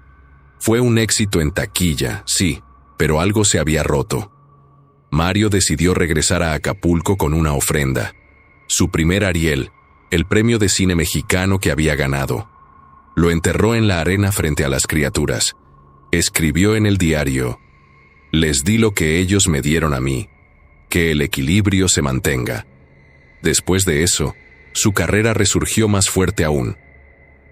Fue un éxito en taquilla, sí, pero algo se había roto. Mario decidió regresar a Acapulco con una ofrenda. Su primer Ariel, el premio de cine mexicano que había ganado. Lo enterró en la arena frente a las criaturas. Escribió en el diario, les di lo que ellos me dieron a mí, que el equilibrio se mantenga. Después de eso, su carrera resurgió más fuerte aún.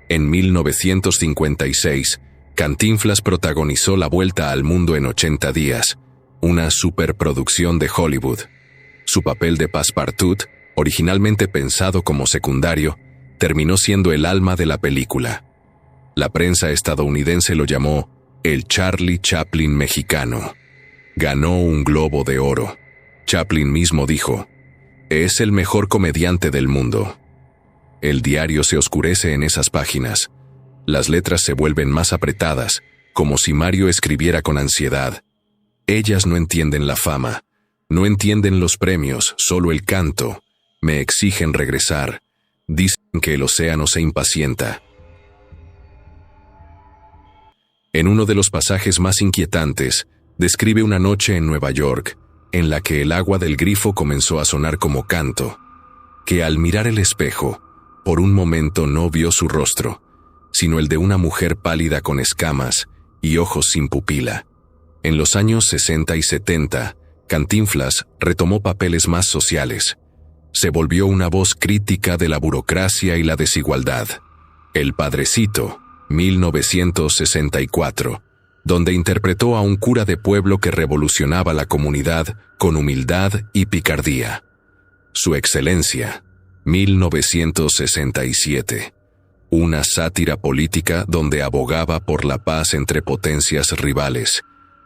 En 1956, Cantinflas protagonizó La Vuelta al Mundo en 80 días, una superproducción de Hollywood. Su papel de Passepartout, originalmente pensado como secundario, terminó siendo el alma de la película. La prensa estadounidense lo llamó el Charlie Chaplin mexicano. Ganó un Globo de Oro. Chaplin mismo dijo, es el mejor comediante del mundo. El diario se oscurece en esas páginas. Las letras se vuelven más apretadas, como si Mario escribiera con ansiedad. Ellas no entienden la fama, no entienden los premios, solo el canto. Me exigen regresar. Dicen que el océano se impacienta. En uno de los pasajes más inquietantes, describe una noche en Nueva York, en la que el agua del grifo comenzó a sonar como canto, que al mirar el espejo, por un momento no vio su rostro, sino el de una mujer pálida con escamas y ojos sin pupila. En los años 60 y 70, Cantinflas retomó papeles más sociales. Se volvió una voz crítica de la burocracia y la desigualdad. El Padrecito, 1964, donde interpretó a un cura de pueblo que revolucionaba la comunidad con humildad y picardía. Su Excelencia, 1967, una sátira política donde abogaba por la paz entre potencias rivales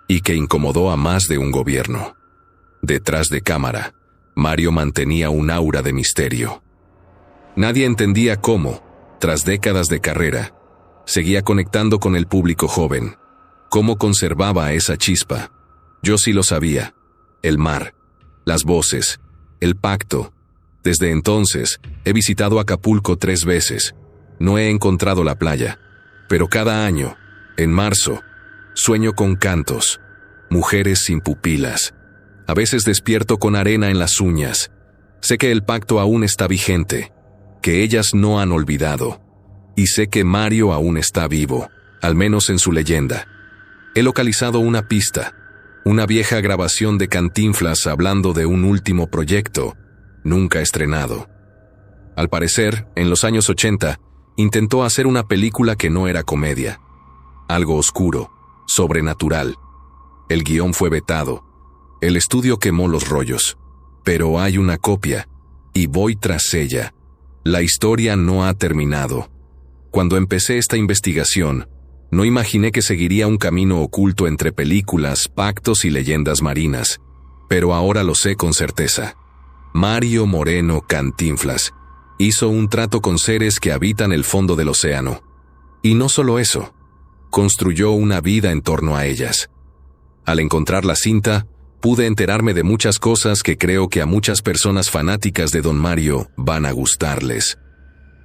y que incomodó a más de un gobierno. Detrás de cámara, Mario mantenía un aura de misterio. Nadie entendía cómo, tras décadas de carrera, seguía conectando con el público joven. ¿Cómo conservaba esa chispa? Yo sí lo sabía. El mar, las voces, el pacto. Desde entonces, he visitado Acapulco 3 veces. No he encontrado la playa. Pero cada año, en marzo, sueño con cantos, mujeres sin pupilas. A veces despierto con arena en las uñas. Sé que el pacto aún está vigente, que ellas no han olvidado. Y sé que Mario aún está vivo, al menos en su leyenda. He localizado una pista, una vieja grabación de Cantinflas hablando de un último proyecto, nunca estrenado. Al parecer, en los años 80, intentó hacer una película que no era comedia. Algo oscuro, sobrenatural. El guión fue vetado. El estudio quemó los rollos. Pero hay una copia, y voy tras ella. La historia no ha terminado. Cuando empecé esta investigación, no imaginé que seguiría un camino oculto entre películas, pactos y leyendas marinas, pero ahora lo sé con certeza. Mario Moreno Cantinflas hizo un trato con seres que habitan el fondo del océano. Y no solo eso, construyó una vida en torno a ellas. Al encontrar la cinta, pude enterarme de muchas cosas que creo que a muchas personas fanáticas de Don Mario van a gustarles.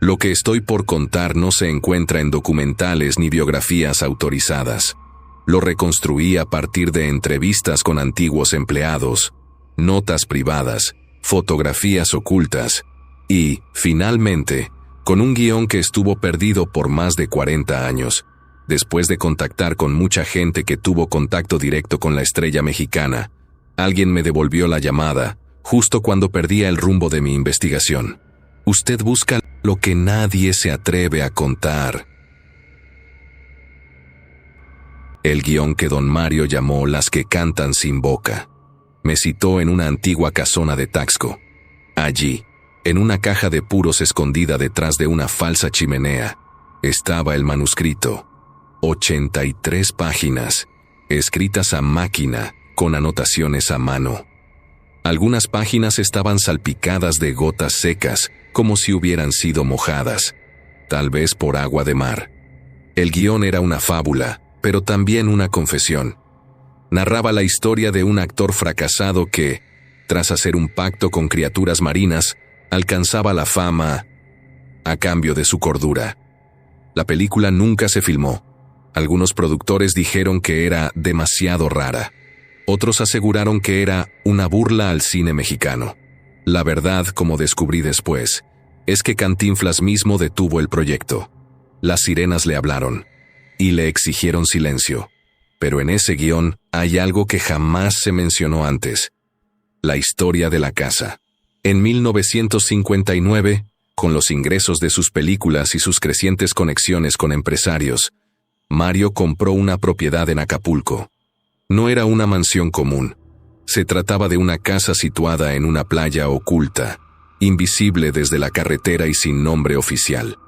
Lo que estoy por contar no se encuentra en documentales ni biografías autorizadas. Lo reconstruí a partir de entrevistas con antiguos empleados, notas privadas, fotografías ocultas y, finalmente, con un guión que estuvo perdido por más de 40 años, después de contactar con mucha gente que tuvo contacto directo con la estrella mexicana. Alguien me devolvió la llamada, justo cuando perdía el rumbo de mi investigación. Usted busca lo que nadie se atreve a contar. El guión que don Mario llamó Las que cantan sin boca. Me citó en una antigua casona de Taxco. Allí, en una caja de puros escondida detrás de una falsa chimenea, estaba el manuscrito. 83 páginas, escritas a máquina, con anotaciones a mano. Algunas páginas estaban salpicadas de gotas secas, como si hubieran sido mojadas, tal vez por agua de mar. El guión era una fábula, pero también una confesión. Narraba la historia de un actor fracasado que, tras hacer un pacto con criaturas marinas, alcanzaba la fama a cambio de su cordura. La película nunca se filmó. Algunos productores dijeron que era demasiado rara. Otros aseguraron que era una burla al cine mexicano. La verdad, como descubrí después, es que Cantinflas mismo detuvo el proyecto. Las sirenas le hablaron y le exigieron silencio. Pero en ese guión hay algo que jamás se mencionó antes: la historia de la casa. En 1959, con los ingresos de sus películas y sus crecientes conexiones con empresarios, Mario compró una propiedad en Acapulco. No era una mansión común. Se trataba de una casa situada en una playa oculta, invisible desde la carretera y sin nombre oficial.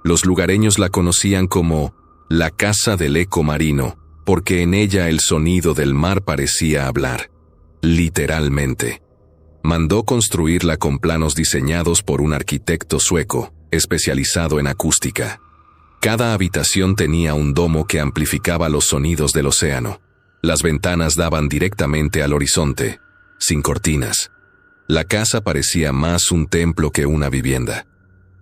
Los lugareños la conocían como la Casa del Eco Marino, porque en ella el sonido del mar parecía hablar. Literalmente. Mandó construirla con planos diseñados por un arquitecto sueco, especializado en acústica. Cada habitación tenía un domo que amplificaba los sonidos del océano. Las ventanas daban directamente al horizonte, sin cortinas. La casa parecía más un templo que una vivienda.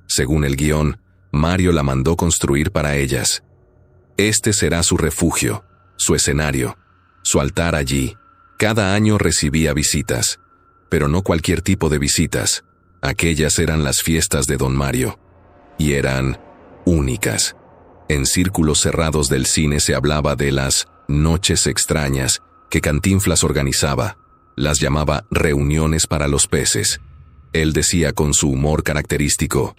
Según el guión, Mario la mandó construir para ellas. Este será su refugio, su escenario, su altar allí. Cada año recibía visitas, pero no cualquier tipo de visitas. Aquellas eran las fiestas de Don Mario, y eran únicas. En círculos cerrados del cine se hablaba de las noches extrañas que Cantinflas organizaba. Las llamaba reuniones para los peces. Él decía con su humor característico: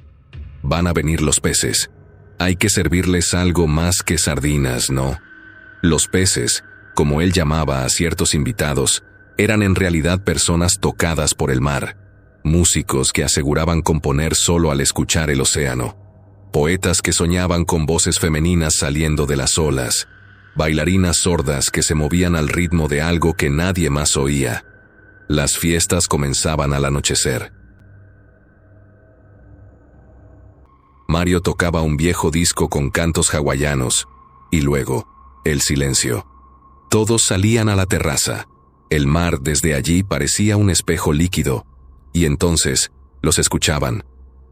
van a venir los peces. Hay que servirles algo más que sardinas, ¿no? Los peces, como él llamaba a ciertos invitados, eran en realidad personas tocadas por el mar, músicos que aseguraban componer solo al escuchar el océano, poetas que soñaban con voces femeninas saliendo de las olas, bailarinas sordas que se movían al ritmo de algo que nadie más oía. Las fiestas comenzaban al anochecer. Mario tocaba un viejo disco con cantos hawaianos, y luego, el silencio. Todos salían a la terraza. El mar desde allí parecía un espejo líquido, y entonces los escuchaban,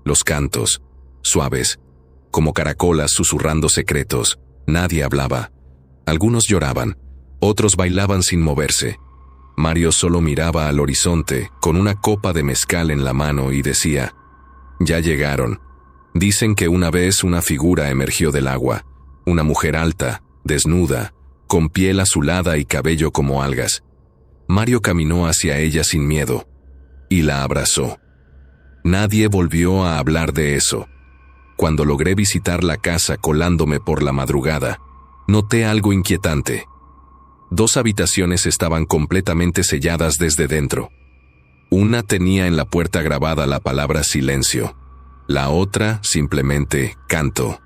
los cantos, suaves, como caracolas susurrando secretos. Nadie hablaba. Algunos lloraban, otros bailaban sin moverse. Mario solo miraba al horizonte con una copa de mezcal en la mano y decía: ya llegaron. Dicen que una vez una figura emergió del agua, una mujer alta, desnuda, con piel azulada y cabello como algas. Mario caminó hacia ella sin miedo, y la abrazó. Nadie volvió a hablar de eso. Cuando logré visitar la casa colándome por la madrugada, noté algo inquietante. 2 habitaciones estaban completamente selladas desde dentro. Una tenía en la puerta grabada la palabra silencio. La otra, simplemente, canto.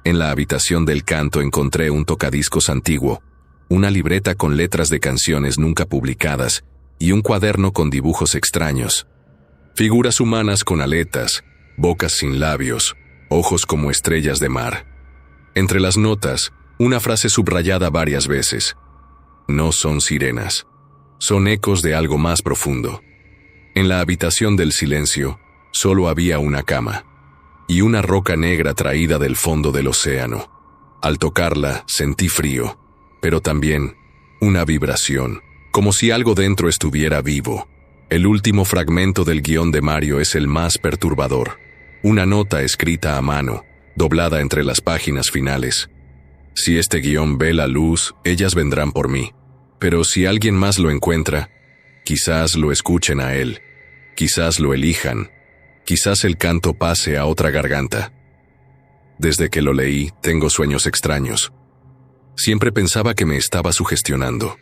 En la habitación del canto encontré un tocadiscos antiguo, una libreta con letras de canciones nunca publicadas y un cuaderno con dibujos extraños. Figuras humanas con aletas, bocas sin labios, ojos como estrellas de mar. Entre las notas, una frase subrayada varias veces: no son sirenas, son ecos de algo más profundo. En la habitación del silencio, solo había una cama y una roca negra traída del fondo del océano. Al tocarla, sentí frío, pero también una vibración, como si algo dentro estuviera vivo. El último fragmento del guión de Mario es el más perturbador. Una nota escrita a mano, doblada entre las páginas finales. Si este guión ve la luz, ellas vendrán por mí. Pero si alguien más lo encuentra, quizás lo escuchen a él, quizás lo elijan, quizás el canto pase a otra garganta. Desde que lo leí, tengo sueños extraños. Siempre pensaba que me estaba sugestionando.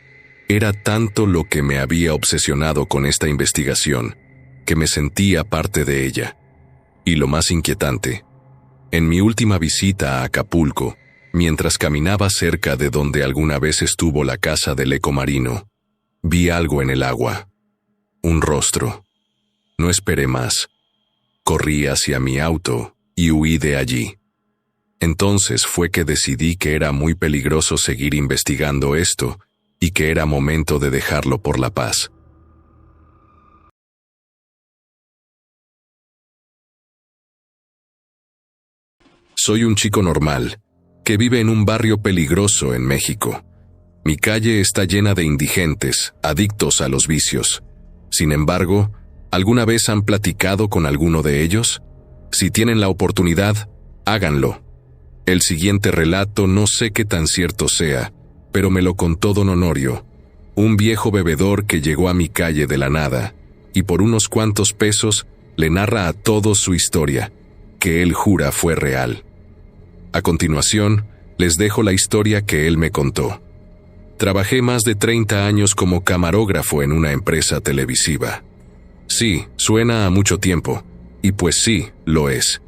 Era tanto lo que me había obsesionado con esta investigación, que me sentía parte de ella. Y lo más inquietante, en mi última visita a Acapulco, mientras caminaba cerca de donde alguna vez estuvo la casa del eco marino, vi algo en el agua. Un rostro. No esperé más. Corrí hacia mi auto y huí de allí. Entonces fue que decidí que era muy peligroso seguir investigando esto y que era momento de dejarlo por la paz. Soy un chico normal, que vive en un barrio peligroso en México. Mi calle está llena de indigentes, adictos a los vicios. Sin embargo, ¿alguna vez han platicado con alguno de ellos? Si tienen la oportunidad, háganlo. El siguiente relato no sé qué tan cierto sea, pero me lo contó don Honorio, un viejo bebedor que llegó a mi calle de la nada, y por unos cuantos pesos le narra a todos su historia, que él jura fue real. A continuación, les dejo la historia que él me contó. Trabajé más de 30 años como camarógrafo en una empresa televisiva. Sí, suena a mucho tiempo, y pues sí, lo es.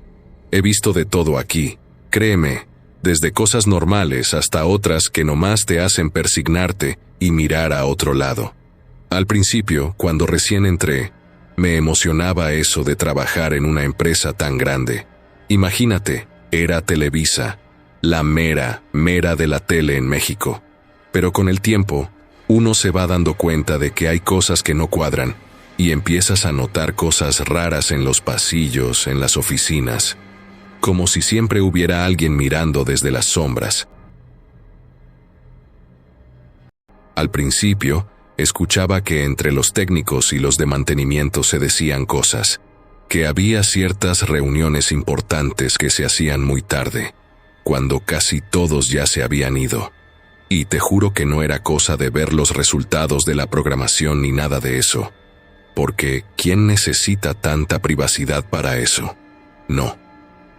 He visto de todo aquí, créeme, desde cosas normales hasta otras que nomás te hacen persignarte y mirar a otro lado. Al principio, cuando recién entré, me emocionaba eso de trabajar en una empresa tan grande. Imagínate, era Televisa, la mera de la tele en México. Pero con el tiempo, uno se va dando cuenta de que hay cosas que no cuadran, y empiezas a notar cosas raras en los pasillos, en las oficinas, como si siempre hubiera alguien mirando desde las sombras. Al principio, escuchaba que entre los técnicos y los de mantenimiento se decían cosas, que había ciertas reuniones importantes que se hacían muy tarde, cuando casi todos ya se habían ido. Y te juro que no era cosa de ver los resultados de la programación ni nada de eso, porque ¿quién necesita tanta privacidad para eso? No.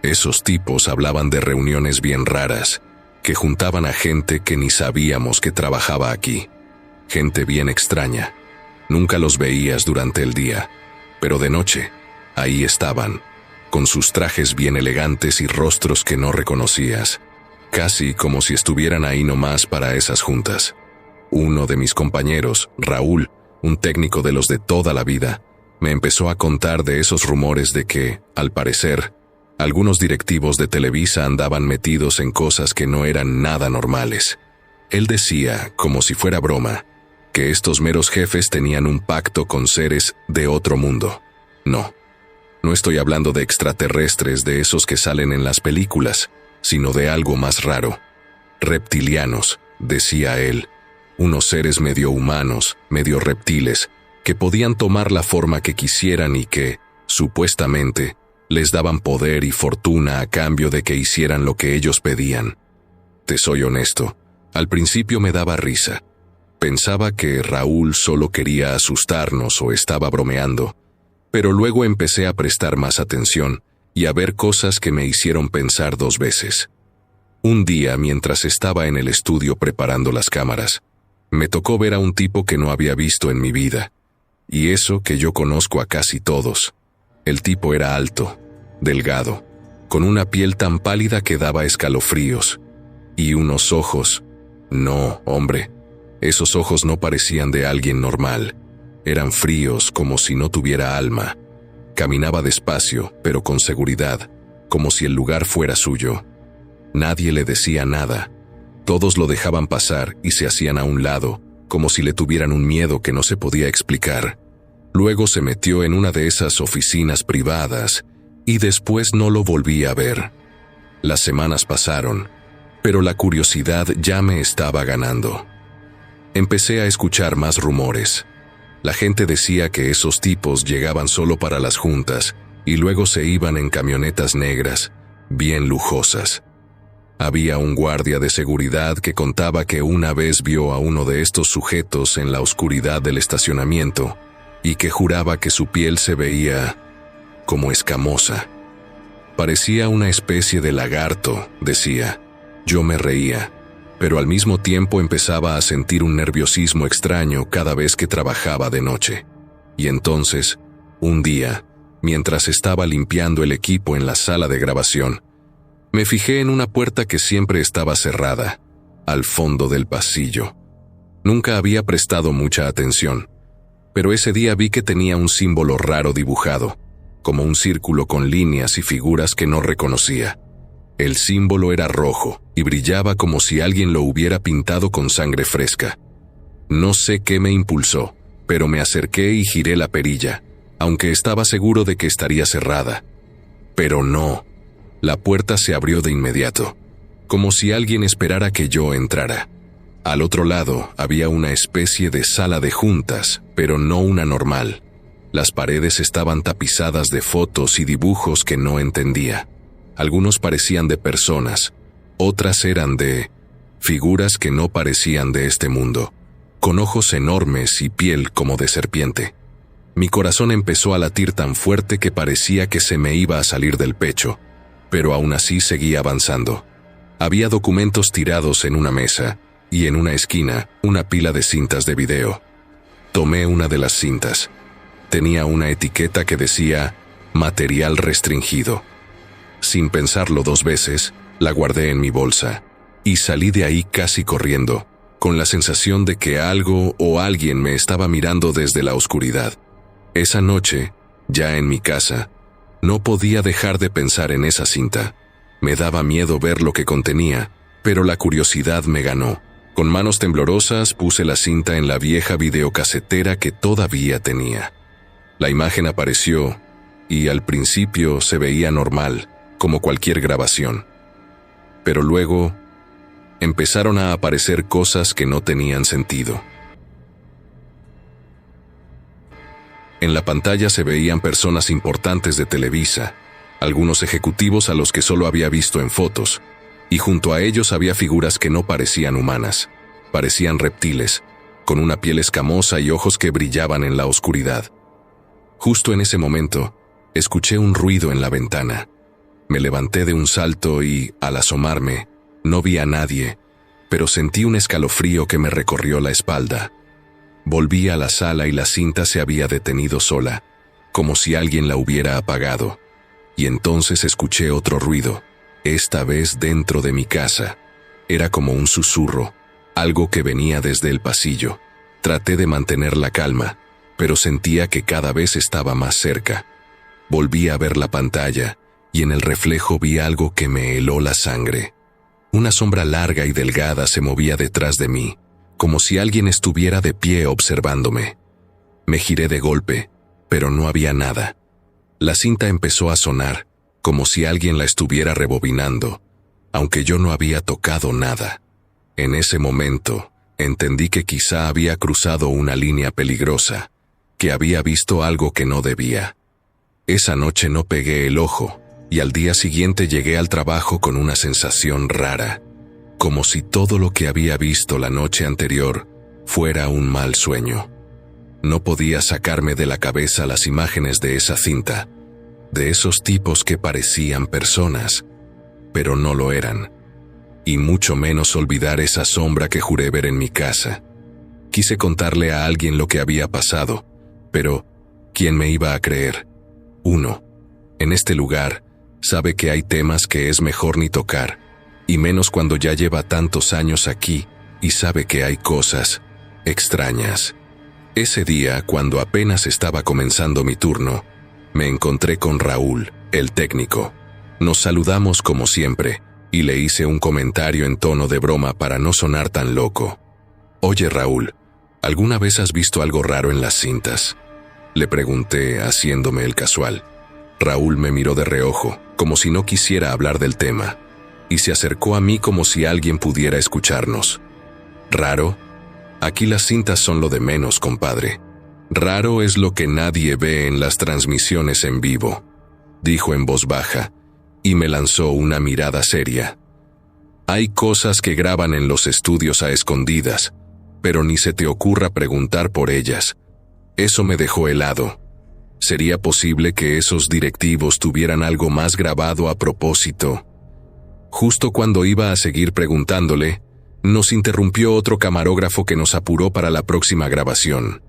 Esos tipos hablaban de reuniones bien raras, que juntaban a gente que ni sabíamos que trabajaba aquí. Gente bien extraña. Nunca los veías durante el día, pero de noche, ahí estaban, con sus trajes bien elegantes y rostros que no reconocías, casi como si estuvieran ahí nomás para esas juntas. Uno de mis compañeros, Raúl, un técnico de los de toda la vida, me empezó a contar de esos rumores de que, al parecer, algunos directivos de Televisa andaban metidos en cosas que no eran nada normales. Él decía, como si fuera broma, que estos meros jefes tenían un pacto con seres de otro mundo. No estoy hablando de extraterrestres de esos que salen en las películas, sino de algo más raro. Reptilianos, decía él, unos seres medio humanos, medio reptiles, que podían tomar la forma que quisieran y que, supuestamente, les daban poder y fortuna a cambio de que hicieran lo que ellos pedían. Te soy honesto, al principio me daba risa. Pensaba que Raúl solo quería asustarnos o estaba bromeando, pero luego empecé a prestar más atención y a ver cosas que me hicieron pensar dos veces. Un día, mientras estaba en el estudio preparando las cámaras, me tocó ver a un tipo que no había visto en mi vida, y eso que yo conozco a casi todos. El tipo era alto, delgado, con una piel tan pálida que daba escalofríos, y unos ojos. No, hombre, esos ojos no parecían de alguien normal. Eran fríos, como si no tuviera alma. Caminaba despacio, pero con seguridad, como si el lugar fuera suyo. Nadie le decía nada. Todos lo dejaban pasar y se hacían a un lado, como si le tuvieran un miedo que no se podía explicar. Luego se metió en una de esas oficinas privadas y después no lo volví a ver. Las semanas pasaron, pero la curiosidad ya me estaba ganando. Empecé a escuchar más rumores. La gente decía que esos tipos llegaban solo para las juntas y luego se iban en camionetas negras, bien lujosas. Había un guardia de seguridad que contaba que una vez vio a uno de estos sujetos en la oscuridad del estacionamiento y que juraba que su piel se veía como escamosa. Parecía una especie de lagarto, decía. Yo me reía, pero al mismo tiempo empezaba a sentir un nerviosismo extraño cada vez que trabajaba de noche. Y entonces, un día, mientras estaba limpiando el equipo en la sala de grabación, me fijé en una puerta que siempre estaba cerrada, al fondo del pasillo. Nunca había prestado mucha atención, pero ese día vi que tenía un símbolo raro dibujado, como un círculo con líneas y figuras que no reconocía. El símbolo era rojo y brillaba como si alguien lo hubiera pintado con sangre fresca. No sé qué me impulsó, pero me acerqué y giré la perilla, aunque estaba seguro de que estaría cerrada. Pero no. La puerta se abrió de inmediato, como si alguien esperara que yo entrara. Al otro lado había una especie de sala de juntas, pero no una normal. Las paredes estaban tapizadas de fotos y dibujos que no entendía. Algunos parecían de personas, otras eran de figuras que no parecían de este mundo, con ojos enormes y piel como de serpiente. Mi corazón empezó a latir tan fuerte que parecía que se me iba a salir del pecho, pero aún así seguía avanzando. Había documentos tirados en una mesa, y en una esquina, una pila de cintas de video. Tomé una de las cintas. Tenía una etiqueta que decía «Material restringido». Sin pensarlo dos veces, la guardé en mi bolsa, y salí de ahí casi corriendo, con la sensación de que algo o alguien me estaba mirando desde la oscuridad. Esa noche, ya en mi casa, no podía dejar de pensar en esa cinta. Me daba miedo ver lo que contenía, pero la curiosidad me ganó. Con manos temblorosas puse la cinta en la vieja videocasetera que todavía tenía. La imagen apareció y al principio se veía normal, como cualquier grabación. Pero luego empezaron a aparecer cosas que no tenían sentido. En la pantalla se veían personas importantes de Televisa, algunos ejecutivos a los que solo había visto en fotos, y junto a ellos había figuras que no parecían humanas, parecían reptiles, con una piel escamosa y ojos que brillaban en la oscuridad. Justo en ese momento, escuché un ruido en la ventana. Me levanté de un salto y, al asomarme, no vi a nadie, pero sentí un escalofrío que me recorrió la espalda. Volví a la sala y la cinta se había detenido sola, como si alguien la hubiera apagado. Y entonces escuché otro ruido, esta vez dentro de mi casa. Era como un susurro, algo que venía desde el pasillo. Traté de mantener la calma, pero sentía que cada vez estaba más cerca. Volví a ver la pantalla, y en el reflejo vi algo que me heló la sangre. Una sombra larga y delgada se movía detrás de mí, como si alguien estuviera de pie observándome. Me giré de golpe, pero no había nada. La cinta empezó a sonar, como si alguien la estuviera rebobinando, aunque yo no había tocado nada. En ese momento, entendí que quizá había cruzado una línea peligrosa, que había visto algo que no debía. Esa noche no pegué el ojo, y al día siguiente llegué al trabajo con una sensación rara, como si todo lo que había visto la noche anterior fuera un mal sueño. No podía sacarme de la cabeza las imágenes de esa cinta, de esos tipos que parecían personas, pero no lo eran, y mucho menos olvidar esa sombra que juré ver en mi casa. Quise contarle a alguien lo que había pasado, pero ¿quién me iba a creer? Uno, en este lugar, sabe que hay temas que es mejor ni tocar, y menos cuando ya lleva tantos años aquí y sabe que hay cosas extrañas. Ese día, cuando apenas estaba comenzando mi turno, me encontré con Raúl, el técnico. Nos saludamos como siempre, y le hice un comentario en tono de broma para no sonar tan loco. «Oye, Raúl, ¿alguna vez has visto algo raro en las cintas?», le pregunté, haciéndome el casual. Raúl me miró de reojo, como si no quisiera hablar del tema, y se acercó a mí como si alguien pudiera escucharnos. «¿Raro? Aquí las cintas son lo de menos, compadre. Raro es lo que nadie ve en las transmisiones en vivo», dijo en voz baja, y me lanzó una mirada seria. «Hay cosas que graban en los estudios a escondidas, pero ni se te ocurra preguntar por ellas». Eso me dejó helado. ¿Sería posible que esos directivos tuvieran algo más grabado a propósito? Justo cuando iba a seguir preguntándole, nos interrumpió otro camarógrafo que nos apuró para la próxima grabación.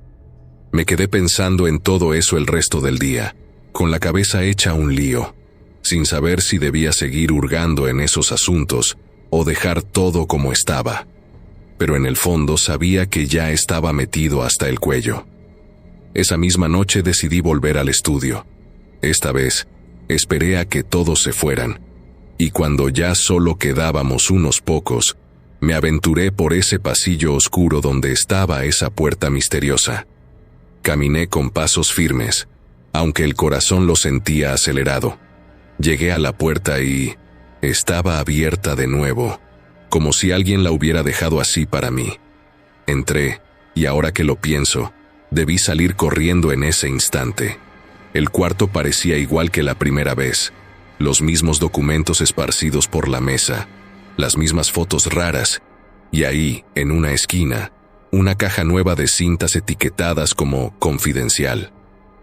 Me quedé pensando en todo eso el resto del día, con la cabeza hecha un lío, sin saber si debía seguir hurgando en esos asuntos o dejar todo como estaba. Pero en el fondo sabía que ya estaba metido hasta el cuello. Esa misma noche decidí volver al estudio. Esta vez, esperé a que todos se fueran, y cuando ya solo quedábamos unos pocos, me aventuré por ese pasillo oscuro donde estaba esa puerta misteriosa. Caminé con pasos firmes, aunque el corazón lo sentía acelerado. Llegué a la puerta y estaba abierta de nuevo, como si alguien la hubiera dejado así para mí. Entré, y ahora que lo pienso, debí salir corriendo en ese instante. El cuarto parecía igual que la primera vez, los mismos documentos esparcidos por la mesa, las mismas fotos raras, y ahí, en una esquina, una caja nueva de cintas etiquetadas como confidencial.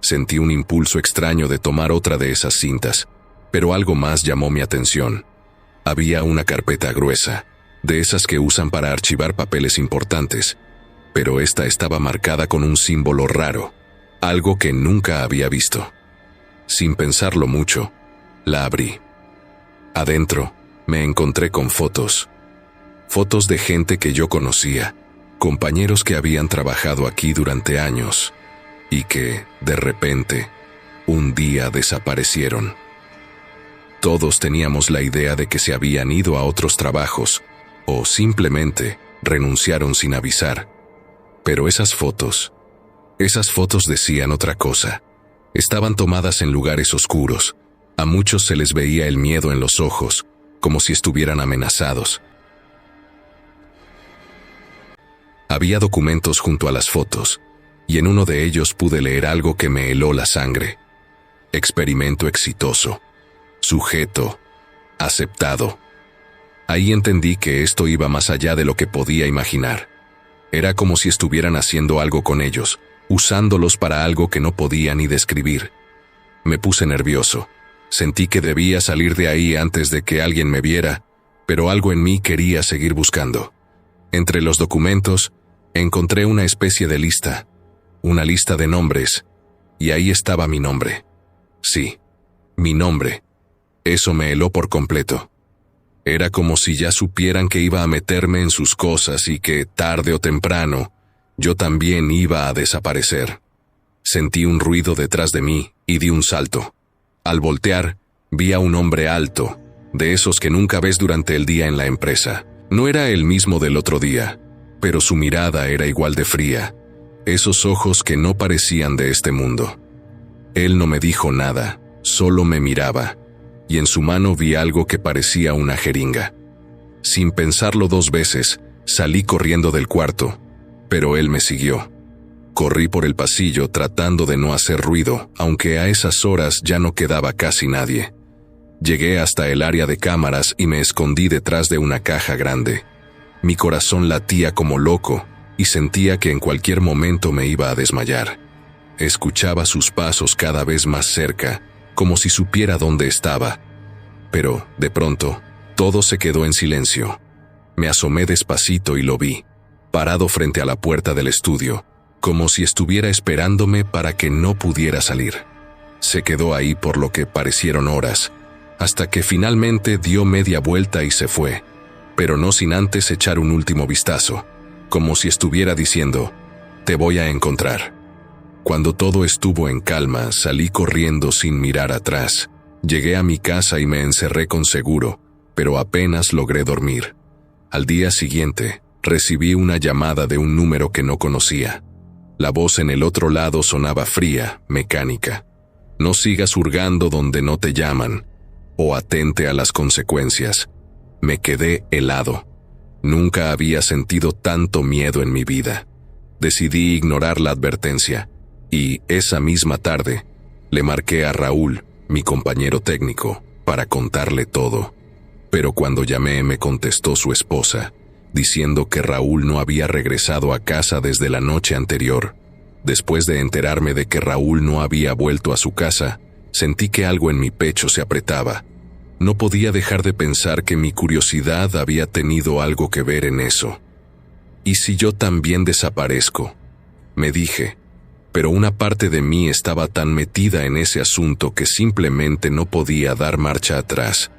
Sentí un impulso extraño de tomar otra de esas cintas, pero algo más llamó mi atención. Había una carpeta gruesa, de esas que usan para archivar papeles importantes, pero esta estaba marcada con un símbolo raro, algo que nunca había visto. Sin pensarlo mucho, la abrí. Adentro, me encontré con fotos de gente que yo conocía, compañeros que habían trabajado aquí durante años, y que, de repente, un día desaparecieron. Todos teníamos la idea de que se habían ido a otros trabajos, o simplemente renunciaron sin avisar. Pero esas fotos decían otra cosa. Estaban tomadas en lugares oscuros. A muchos se les veía el miedo en los ojos, como si estuvieran amenazados. Había documentos junto a las fotos, y en uno de ellos pude leer algo que me heló la sangre. Experimento exitoso. Sujeto. Aceptado. Ahí entendí que esto iba más allá de lo que podía imaginar. Era como si estuvieran haciendo algo con ellos, usándolos para algo que no podía ni describir. Me puse nervioso. Sentí que debía salir de ahí antes de que alguien me viera, pero algo en mí quería seguir buscando. Entre los documentos, encontré una especie de lista, una lista de nombres, y ahí estaba mi nombre. Sí, mi nombre. Eso me heló por completo. Era como si ya supieran que iba a meterme en sus cosas y que, tarde o temprano, yo también iba a desaparecer. Sentí un ruido detrás de mí y di un salto. Al voltear, vi a un hombre alto, de esos que nunca ves durante el día en la empresa. No era el mismo del otro día, pero su mirada era igual de fría, esos ojos que no parecían de este mundo. Él no me dijo nada, solo me miraba, y en su mano vi algo que parecía una jeringa. Sin pensarlo 2 veces, salí corriendo del cuarto, pero él me siguió. Corrí por el pasillo tratando de no hacer ruido, aunque a esas horas ya no quedaba casi nadie. Llegué hasta el área de cámaras y me escondí detrás de una caja grande. Mi corazón latía como loco y sentía que en cualquier momento me iba a desmayar. Escuchaba sus pasos cada vez más cerca, como si supiera dónde estaba. Pero, de pronto, todo se quedó en silencio. Me asomé despacito y lo vi, parado frente a la puerta del estudio, como si estuviera esperándome para que no pudiera salir. Se quedó ahí por lo que parecieron horas, hasta que finalmente dio media vuelta y se fue, pero no sin antes echar un último vistazo, como si estuviera diciendo, «Te voy a encontrar». Cuando todo estuvo en calma, salí corriendo sin mirar atrás. Llegué a mi casa y me encerré con seguro, pero apenas logré dormir. Al día siguiente, recibí una llamada de un número que no conocía. La voz en el otro lado sonaba fría, mecánica. «No sigas hurgando donde no te llaman», o «atente a las consecuencias». Me quedé helado. Nunca había sentido tanto miedo en mi vida. Decidí ignorar la advertencia, y esa misma tarde le marqué a Raúl, mi compañero técnico, para contarle todo. Pero cuando llamé me contestó su esposa, diciendo que Raúl no había regresado a casa desde la noche anterior. Después de enterarme de que Raúl no había vuelto a su casa, sentí que algo en mi pecho se apretaba. No podía dejar de pensar que mi curiosidad había tenido algo que ver en eso. ¿Y si yo también desaparezco?, me dije, pero una parte de mí estaba tan metida en ese asunto que simplemente no podía dar marcha atrás.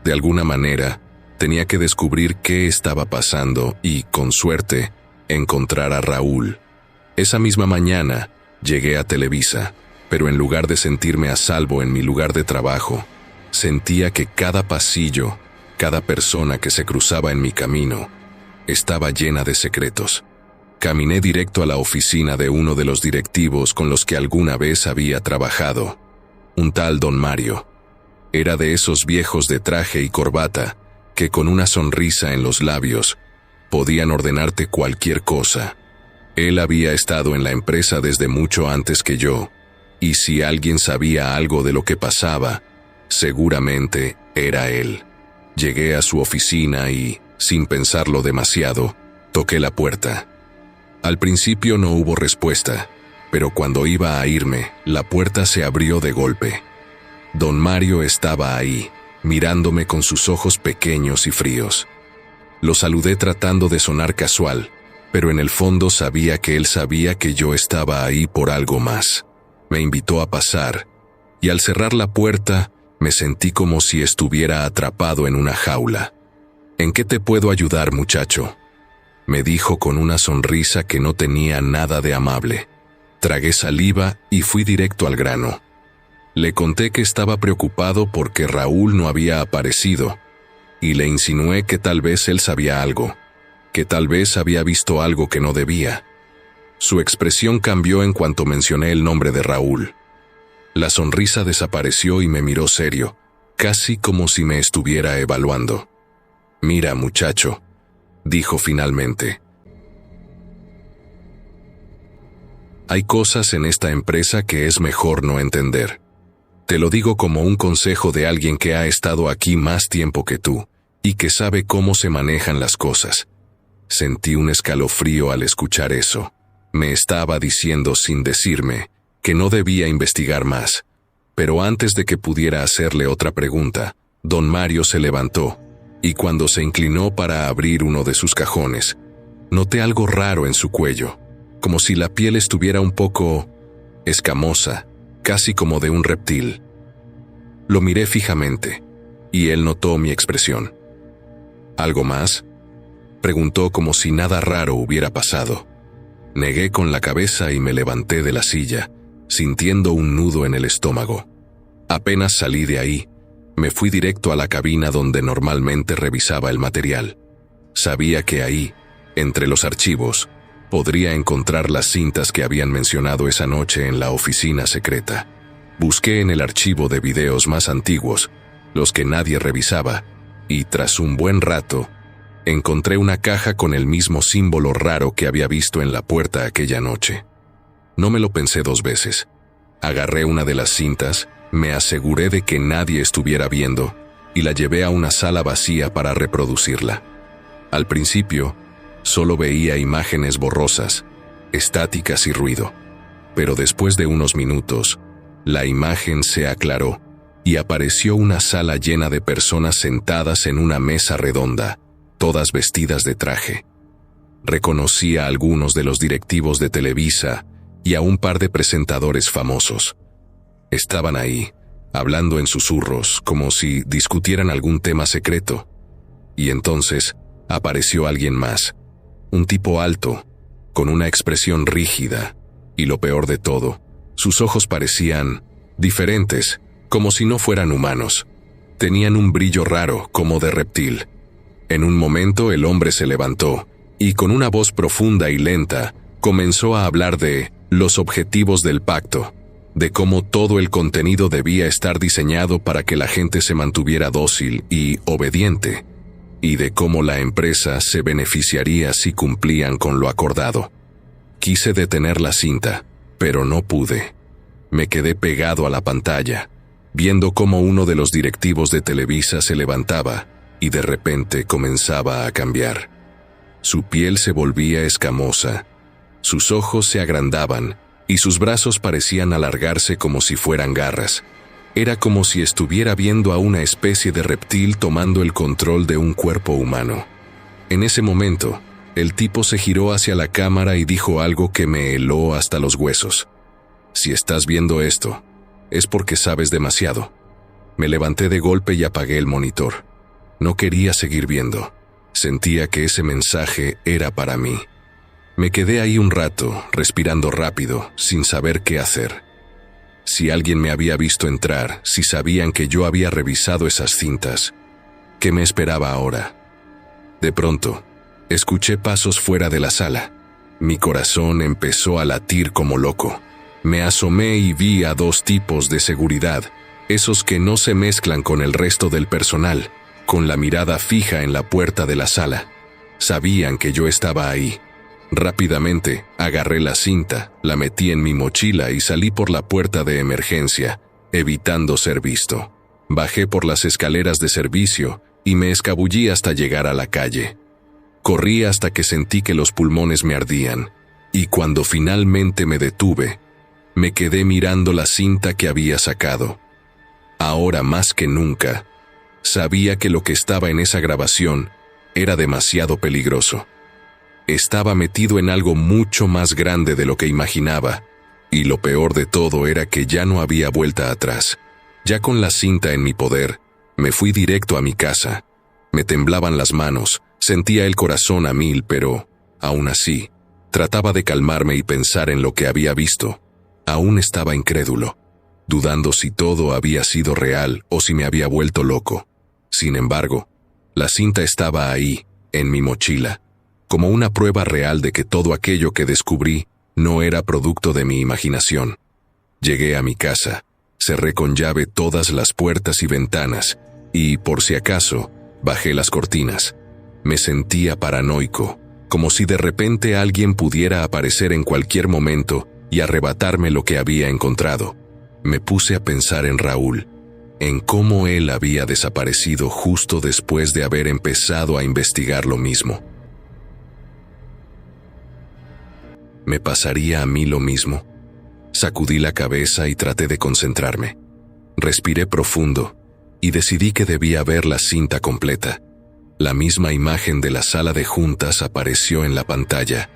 De alguna manera, tenía que descubrir qué estaba pasando y, con suerte, encontrar a Raúl. Esa misma mañana, llegué a Televisa, pero en lugar de sentirme a salvo en mi lugar de trabajo, sentía que cada pasillo, cada persona que se cruzaba en mi camino, estaba llena de secretos. Caminé directo a la oficina de uno de los directivos con los que alguna vez había trabajado, un tal Don Mario. Era de esos viejos de traje y corbata que con una sonrisa en los labios podían ordenarte cualquier cosa. Él había estado en la empresa desde mucho antes que yo, y si alguien sabía algo de lo que pasaba, seguramente era él. Llegué a su oficina y, sin pensarlo demasiado, toqué la puerta. Al principio no hubo respuesta, pero cuando iba a irme, la puerta se abrió de golpe. Don Mario estaba ahí, mirándome con sus ojos pequeños y fríos. Lo saludé tratando de sonar casual, pero en el fondo sabía que él sabía que yo estaba ahí por algo más. Me invitó a pasar, y al cerrar la puerta, me sentí como si estuviera atrapado en una jaula. «¿En qué te puedo ayudar, muchacho?», me dijo con una sonrisa que no tenía nada de amable. Tragué saliva y fui directo al grano. Le conté que estaba preocupado porque Raúl no había aparecido, y le insinué que tal vez él sabía algo, que tal vez había visto algo que no debía. Su expresión cambió en cuanto mencioné el nombre de Raúl. La sonrisa desapareció y me miró serio, casi como si me estuviera evaluando. «Mira, muchacho», dijo finalmente. «Hay cosas en esta empresa que es mejor no entender. Te lo digo como un consejo de alguien que ha estado aquí más tiempo que tú y que sabe cómo se manejan las cosas». Sentí un escalofrío al escuchar eso. Me estaba diciendo sin decirme que no debía investigar más. Pero antes de que pudiera hacerle otra pregunta, don Mario se levantó, y cuando se inclinó para abrir uno de sus cajones, noté algo raro en su cuello, como si la piel estuviera un poco escamosa, casi como de un reptil. Lo miré fijamente, y él notó mi expresión. ¿Algo más?, preguntó como si nada raro hubiera pasado. Negué con la cabeza y me levanté de la silla, sintiendo un nudo en el estómago. Apenas salí de ahí, me fui directo a la cabina donde normalmente revisaba el material. Sabía que ahí, entre los archivos, podría encontrar las cintas que habían mencionado esa noche en la oficina secreta. Busqué en el archivo de videos más antiguos, los que nadie revisaba, y tras un buen rato, encontré una caja con el mismo símbolo raro que había visto en la puerta aquella noche. No me lo pensé 2 veces. Agarré una de las cintas, me aseguré de que nadie estuviera viendo y la llevé a una sala vacía para reproducirla. Al principio, solo veía imágenes borrosas, estáticas y ruido, pero después de unos minutos, la imagen se aclaró y apareció una sala llena de personas sentadas en una mesa redonda, todas vestidas de traje. Reconocí a algunos de los directivos de Televisa y a un par de presentadores famosos. Estaban ahí, hablando en susurros, como si discutieran algún tema secreto. Y entonces apareció alguien más, un tipo alto, con una expresión rígida, y lo peor de todo, sus ojos parecían diferentes, como si no fueran humanos. Tenían un brillo raro, como de reptil. En un momento el hombre se levantó, y con una voz profunda y lenta, comenzó a hablar de los objetivos del pacto, de cómo todo el contenido debía estar diseñado para que la gente se mantuviera dócil y obediente, y de cómo la empresa se beneficiaría si cumplían con lo acordado. Quise detener la cinta, pero no pude. Me quedé pegado a la pantalla, viendo cómo uno de los directivos de Televisa se levantaba y de repente comenzaba a cambiar. Su piel se volvía escamosa, sus ojos se agrandaban y sus brazos parecían alargarse como si fueran garras. Era como si estuviera viendo a una especie de reptil tomando el control de un cuerpo humano. En ese momento, el tipo se giró hacia la cámara y dijo algo que me heló hasta los huesos. «Si estás viendo esto, es porque sabes demasiado». Me levanté de golpe y apagué el monitor. No quería seguir viendo. Sentía que ese mensaje era para mí. Me quedé ahí un rato, respirando rápido, sin saber qué hacer. Si alguien me había visto entrar, si sabían que yo había revisado esas cintas, ¿qué me esperaba ahora? De pronto, escuché pasos fuera de la sala. Mi corazón empezó a latir como loco. Me asomé y vi a 2 tipos de seguridad, esos que no se mezclan con el resto del personal, con la mirada fija en la puerta de la sala. Sabían que yo estaba ahí. Rápidamente, agarré la cinta, la metí en mi mochila y salí por la puerta de emergencia, evitando ser visto. Bajé por las escaleras de servicio y me escabullí hasta llegar a la calle. Corrí hasta que sentí que los pulmones me ardían, y cuando finalmente me detuve, me quedé mirando la cinta que había sacado. Ahora más que nunca, sabía que lo que estaba en esa grabación era demasiado peligroso. Estaba metido en algo mucho más grande de lo que imaginaba, y lo peor de todo era que ya no había vuelta atrás. Ya con la cinta en mi poder, me fui directo a mi casa. Me temblaban las manos, sentía el corazón a 1000, pero, aún así, trataba de calmarme y pensar en lo que había visto. Aún estaba incrédulo, dudando si todo había sido real o si me había vuelto loco. Sin embargo, la cinta estaba ahí, en mi mochila, como una prueba real de que todo aquello que descubrí no era producto de mi imaginación. Llegué a mi casa, Cerré con llave todas las puertas y ventanas y, por si acaso, bajé las cortinas. Me sentía paranoico, como si de repente alguien pudiera aparecer en cualquier momento y arrebatarme lo que había encontrado. Me puse a pensar en Raúl, en cómo él había desaparecido justo después de haber empezado a investigar lo mismo. ¿Me pasaría a mí lo mismo? Sacudí la cabeza y traté de concentrarme. Respiré profundo y decidí que debía ver la cinta completa. La misma imagen de la sala de juntas apareció en la pantalla.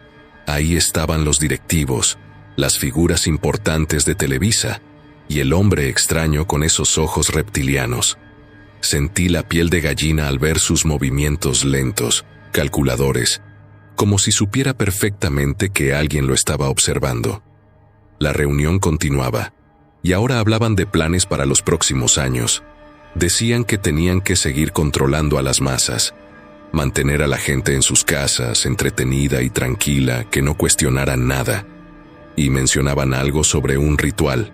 Ahí estaban los directivos, las figuras importantes de Televisa y el hombre extraño con esos ojos reptilianos. Sentí la piel de gallina al ver sus movimientos lentos, calculadores, como si supiera perfectamente que alguien lo estaba observando. La reunión continuaba, y ahora hablaban de planes para los próximos años. Decían que tenían que seguir controlando a las masas, mantener a la gente en sus casas, entretenida y tranquila, que no cuestionaran nada. Y mencionaban algo sobre un ritual.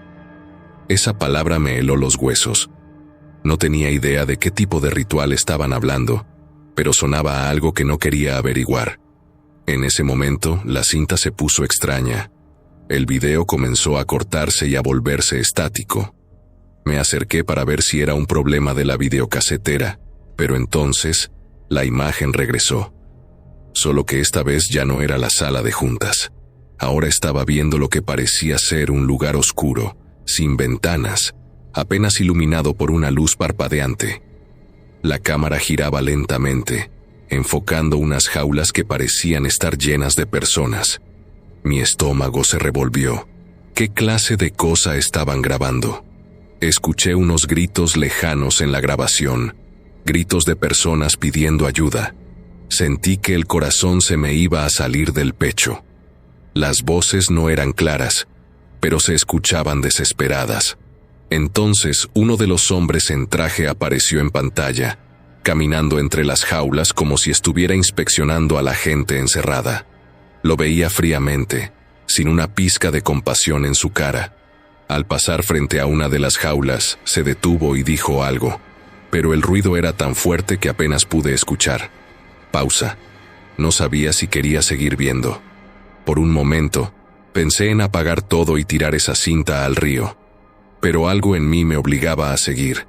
Esa palabra me heló los huesos. No tenía idea de qué tipo de ritual estaban hablando, pero sonaba a algo que no quería averiguar. En ese momento, la cinta se puso extraña. El video comenzó a cortarse y a volverse estático. Me acerqué para ver si era un problema de la videocasetera, pero entonces la imagen regresó. Solo que esta vez ya no era la sala de juntas. Ahora estaba viendo lo que parecía ser un lugar oscuro, sin ventanas, apenas iluminado por una luz parpadeante. La cámara giraba lentamente, enfocando unas jaulas que parecían estar llenas de personas. Mi estómago se revolvió. ¿Qué clase de cosa estaban grabando? Escuché unos gritos lejanos en la grabación, gritos de personas pidiendo ayuda. Sentí que el corazón se me iba a salir del pecho. Las voces no eran claras, pero se escuchaban desesperadas. Entonces uno de los hombres en traje apareció en pantalla, caminando entre las jaulas como si estuviera inspeccionando a la gente encerrada. Lo veía fríamente, sin una pizca de compasión en su cara. Al pasar frente a una de las jaulas, se detuvo y dijo algo, pero el ruido era tan fuerte que apenas pude escuchar. Pausa. No sabía si quería seguir viendo. Por un momento, pensé en apagar todo y tirar esa cinta al río. Pero algo en mí me obligaba a seguir.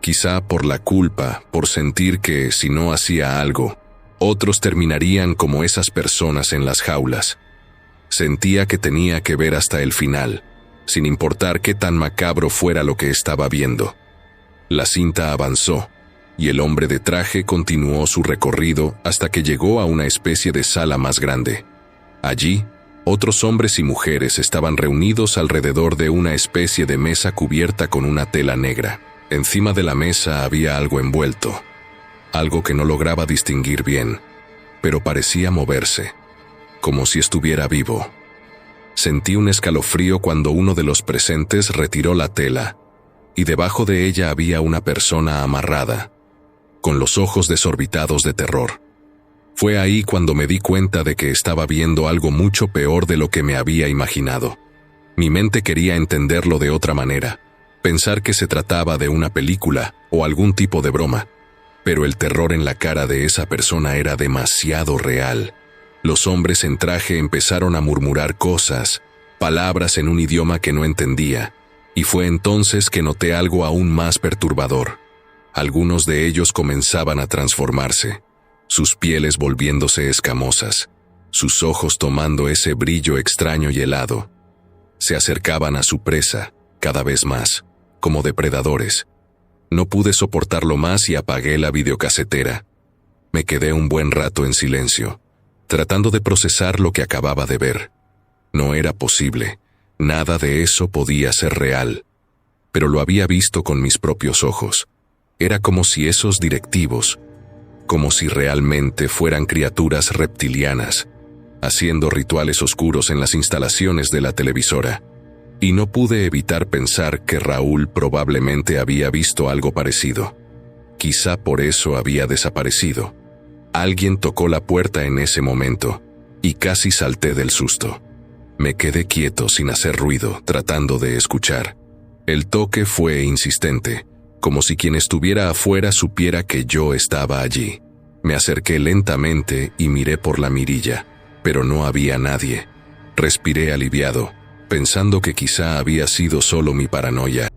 Quizá por la culpa, por sentir que, si no hacía algo, otros terminarían como esas personas en las jaulas. Sentía que tenía que ver hasta el final, sin importar qué tan macabro fuera lo que estaba viendo. La cinta avanzó, y el hombre de traje continuó su recorrido hasta que llegó a una especie de sala más grande. Allí, otros hombres y mujeres estaban reunidos alrededor de una especie de mesa cubierta con una tela negra. Encima de la mesa había algo envuelto, algo que no lograba distinguir bien, pero parecía moverse, como si estuviera vivo. Sentí un escalofrío cuando uno de los presentes retiró la tela, y debajo de ella había una persona amarrada, con los ojos desorbitados de terror. Fue ahí cuando me di cuenta de que estaba viendo algo mucho peor de lo que me había imaginado. Mi mente quería entenderlo de otra manera, pensar que se trataba de una película o algún tipo de broma, pero el terror en la cara de esa persona era demasiado real. Los hombres en traje empezaron a murmurar cosas, palabras en un idioma que no entendía, y fue entonces que noté algo aún más perturbador. Algunos de ellos comenzaban a transformarse, sus pieles volviéndose escamosas, sus ojos tomando ese brillo extraño y helado. Se acercaban a su presa, cada vez más, como depredadores. No pude soportarlo más y apagué la videocasetera. Me quedé un buen rato en silencio, tratando de procesar lo que acababa de ver. No era posible, nada de eso podía ser real, pero lo había visto con mis propios ojos. Era como si esos directivos, como si realmente fueran criaturas reptilianas, haciendo rituales oscuros en las instalaciones de la televisora. Y no pude evitar pensar que Raúl probablemente había visto algo parecido. Quizá por eso había desaparecido. Alguien tocó la puerta en ese momento, y casi salté del susto. Me quedé quieto sin hacer ruido, tratando de escuchar. El toque fue insistente, como si quien estuviera afuera supiera que yo estaba allí. Me acerqué lentamente y miré por la mirilla, pero no había nadie. Respiré aliviado, pensando que quizá había sido solo mi paranoia.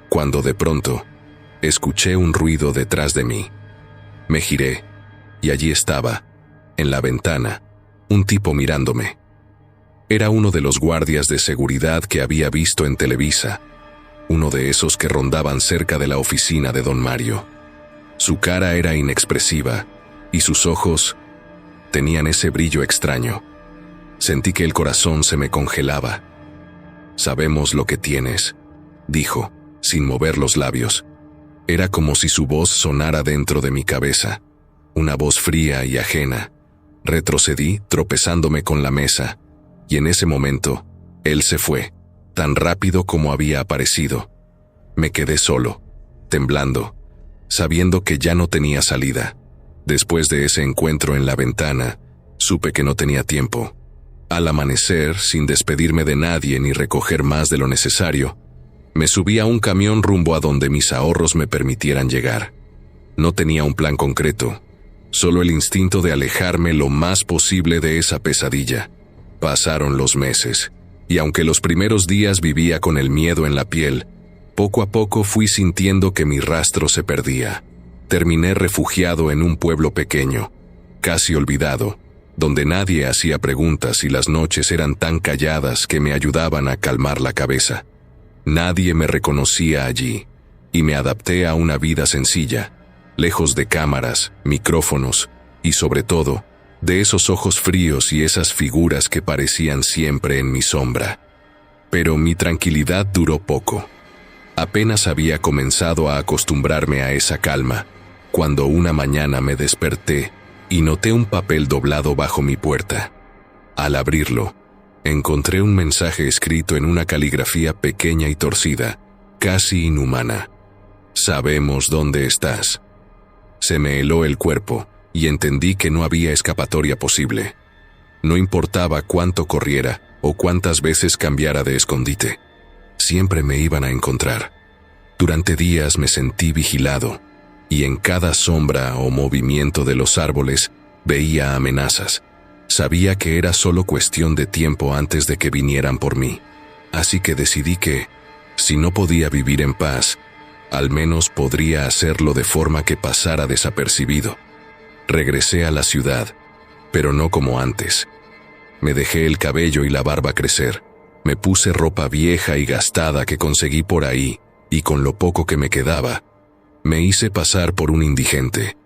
Cuando de pronto, escuché un ruido detrás de mí. Me giré, y allí estaba, en la ventana, un tipo mirándome. Era uno de los guardias de seguridad que había visto en Televisa, uno de esos que rondaban cerca de la oficina de don Mario. Su cara era inexpresiva, y sus ojos tenían ese brillo extraño. Sentí que el corazón se me congelaba. «Sabemos lo que tienes», dijo, sin mover los labios. Era como si su voz sonara dentro de mi cabeza, una voz fría y ajena. Retrocedí, tropezándome con la mesa, y en ese momento, él se fue, tan rápido como había aparecido. Me quedé solo, temblando, sabiendo que ya no tenía salida. Después de ese encuentro en la ventana, supe que no tenía tiempo. Al amanecer, sin despedirme de nadie ni recoger más de lo necesario, me subí a un camión rumbo a donde mis ahorros me permitieran llegar. No tenía un plan concreto, solo el instinto de alejarme lo más posible de esa pesadilla. Pasaron los meses, y aunque los primeros días vivía con el miedo en la piel, poco a poco fui sintiendo que mi rastro se perdía. Terminé refugiado en un pueblo pequeño, casi olvidado, donde nadie hacía preguntas y las noches eran tan calladas que me ayudaban a calmar la cabeza. Nadie me reconocía allí, y me adapté a una vida sencilla, lejos de cámaras, micrófonos, y sobre todo, de esos ojos fríos y esas figuras que parecían siempre en mi sombra. Pero mi tranquilidad duró poco. Apenas había comenzado a acostumbrarme a esa calma, cuando una mañana me desperté y noté un papel doblado bajo mi puerta. Al abrirlo, encontré un mensaje escrito en una caligrafía pequeña y torcida, casi inhumana. «Sabemos dónde estás». Se me heló el cuerpo y entendí que no había escapatoria posible. No importaba cuánto corriera o cuántas veces cambiara de escondite, siempre me iban a encontrar. Durante días me sentí vigilado, y en cada sombra o movimiento de los árboles veía amenazas. Sabía que era solo cuestión de tiempo antes de que vinieran por mí, así que decidí que, si no podía vivir en paz, al menos podría hacerlo de forma que pasara desapercibido. Regresé a la ciudad, pero no como antes. Me dejé el cabello y la barba crecer, me puse ropa vieja y gastada que conseguí por ahí, y con lo poco que me quedaba, me hice pasar por un indigente.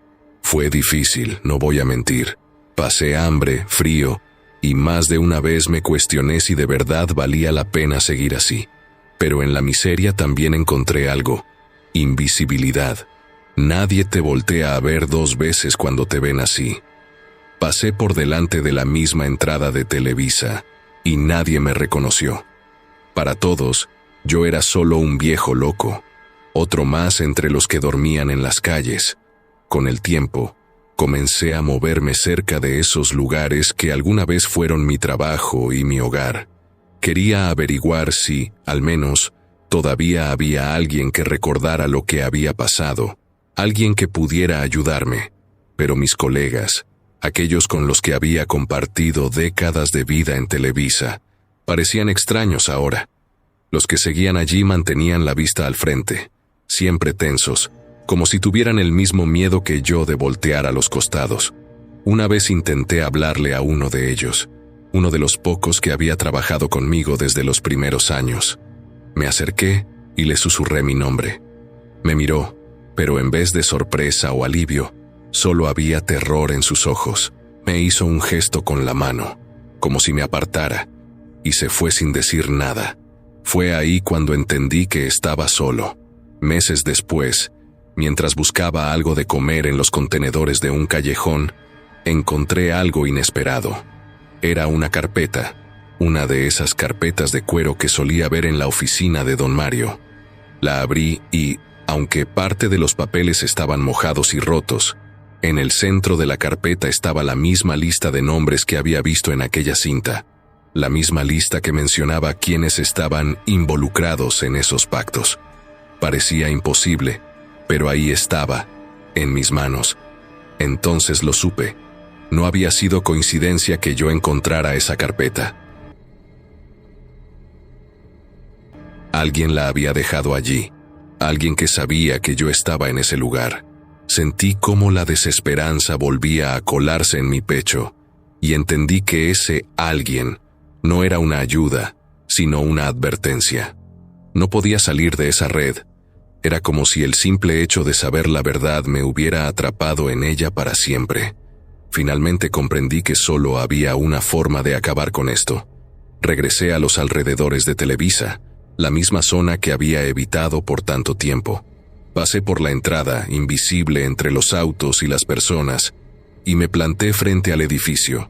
Fue difícil, no voy a mentir. Pasé hambre, frío, y más de una vez me cuestioné si de verdad valía la pena seguir así. Pero en la miseria también encontré algo: invisibilidad. Nadie te voltea a ver dos veces cuando te ven así. Pasé por delante de la misma entrada de Televisa, y nadie me reconoció. Para todos, yo era solo un viejo loco, otro más entre los que dormían en las calles. Con el tiempo, comencé a moverme cerca de esos lugares que alguna vez fueron mi trabajo y mi hogar. Quería averiguar si, al menos, todavía había alguien que recordara lo que había pasado, alguien que pudiera ayudarme. Pero mis colegas, aquellos con los que había compartido décadas de vida en Televisa, parecían extraños ahora. Los que seguían allí mantenían la vista al frente, siempre tensos, como si tuvieran el mismo miedo que yo de voltear a los costados. Una vez intenté hablarle a uno de ellos, uno de los pocos que había trabajado conmigo desde los primeros años. Me acerqué y le susurré mi nombre. Me miró, pero en vez de sorpresa o alivio, solo había terror en sus ojos. Me hizo un gesto con la mano, como si me apartara, y se fue sin decir nada. Fue ahí cuando entendí que estaba solo. Meses después, mientras buscaba algo de comer en los contenedores de un callejón, encontré algo inesperado. Era una carpeta, una de esas carpetas de cuero que solía ver en la oficina de don Mario. La abrí y, aunque parte de los papeles estaban mojados y rotos, en el centro de la carpeta estaba la misma lista de nombres que había visto en aquella cinta. la misma lista que mencionaba quienes estaban involucrados en esos pactos. Parecía imposible, pero ahí estaba, en mis manos. Entonces lo supe. No había sido coincidencia que yo encontrara esa carpeta. Alguien la había dejado allí, alguien que sabía que yo estaba en ese lugar. Sentí cómo la desesperanza volvía a colarse en mi pecho, y entendí que ese alguien no era una ayuda, sino una advertencia. No podía salir de esa red. Era como si el simple hecho de saber la verdad me hubiera atrapado en ella para siempre. Finalmente comprendí que solo había una forma de acabar con esto. Regresé a los alrededores de Televisa, la misma zona que había evitado por tanto tiempo. Pasé por la entrada, invisible entre los autos y las personas, y me planté frente al edificio.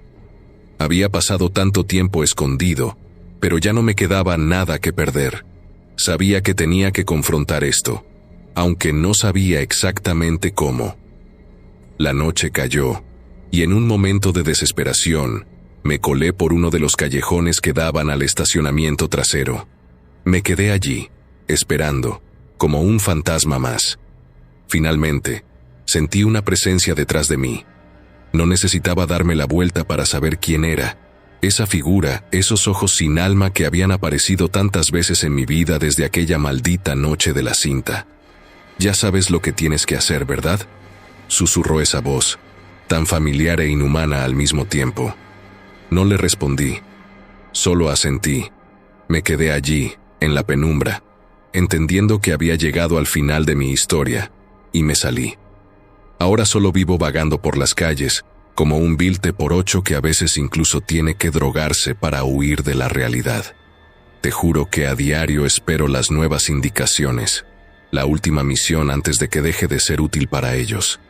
Había pasado tanto tiempo escondido, pero ya no me quedaba nada que perder. Sabía que tenía que confrontar esto, aunque no sabía exactamente cómo. La noche cayó, y en un momento de desesperación, me colé por uno de los callejones que daban al estacionamiento trasero. Me quedé allí, esperando, como un fantasma más. Finalmente, sentí una presencia detrás de mí. No necesitaba darme la vuelta para saber quién era. Esa figura, esos ojos sin alma que habían aparecido tantas veces en mi vida desde aquella maldita noche de la cinta. «Ya sabes lo que tienes que hacer, ¿verdad?», susurró esa voz, tan familiar e inhumana al mismo tiempo. No le respondí, solo asentí. Me quedé allí, en la penumbra, entendiendo que había llegado al final de mi historia, y me salí. Ahora solo vivo vagando por las calles, como un vil T8 que a veces incluso tiene que drogarse para huir de la realidad. Te juro que a diario espero las nuevas indicaciones, la última misión antes de que deje de ser útil para ellos.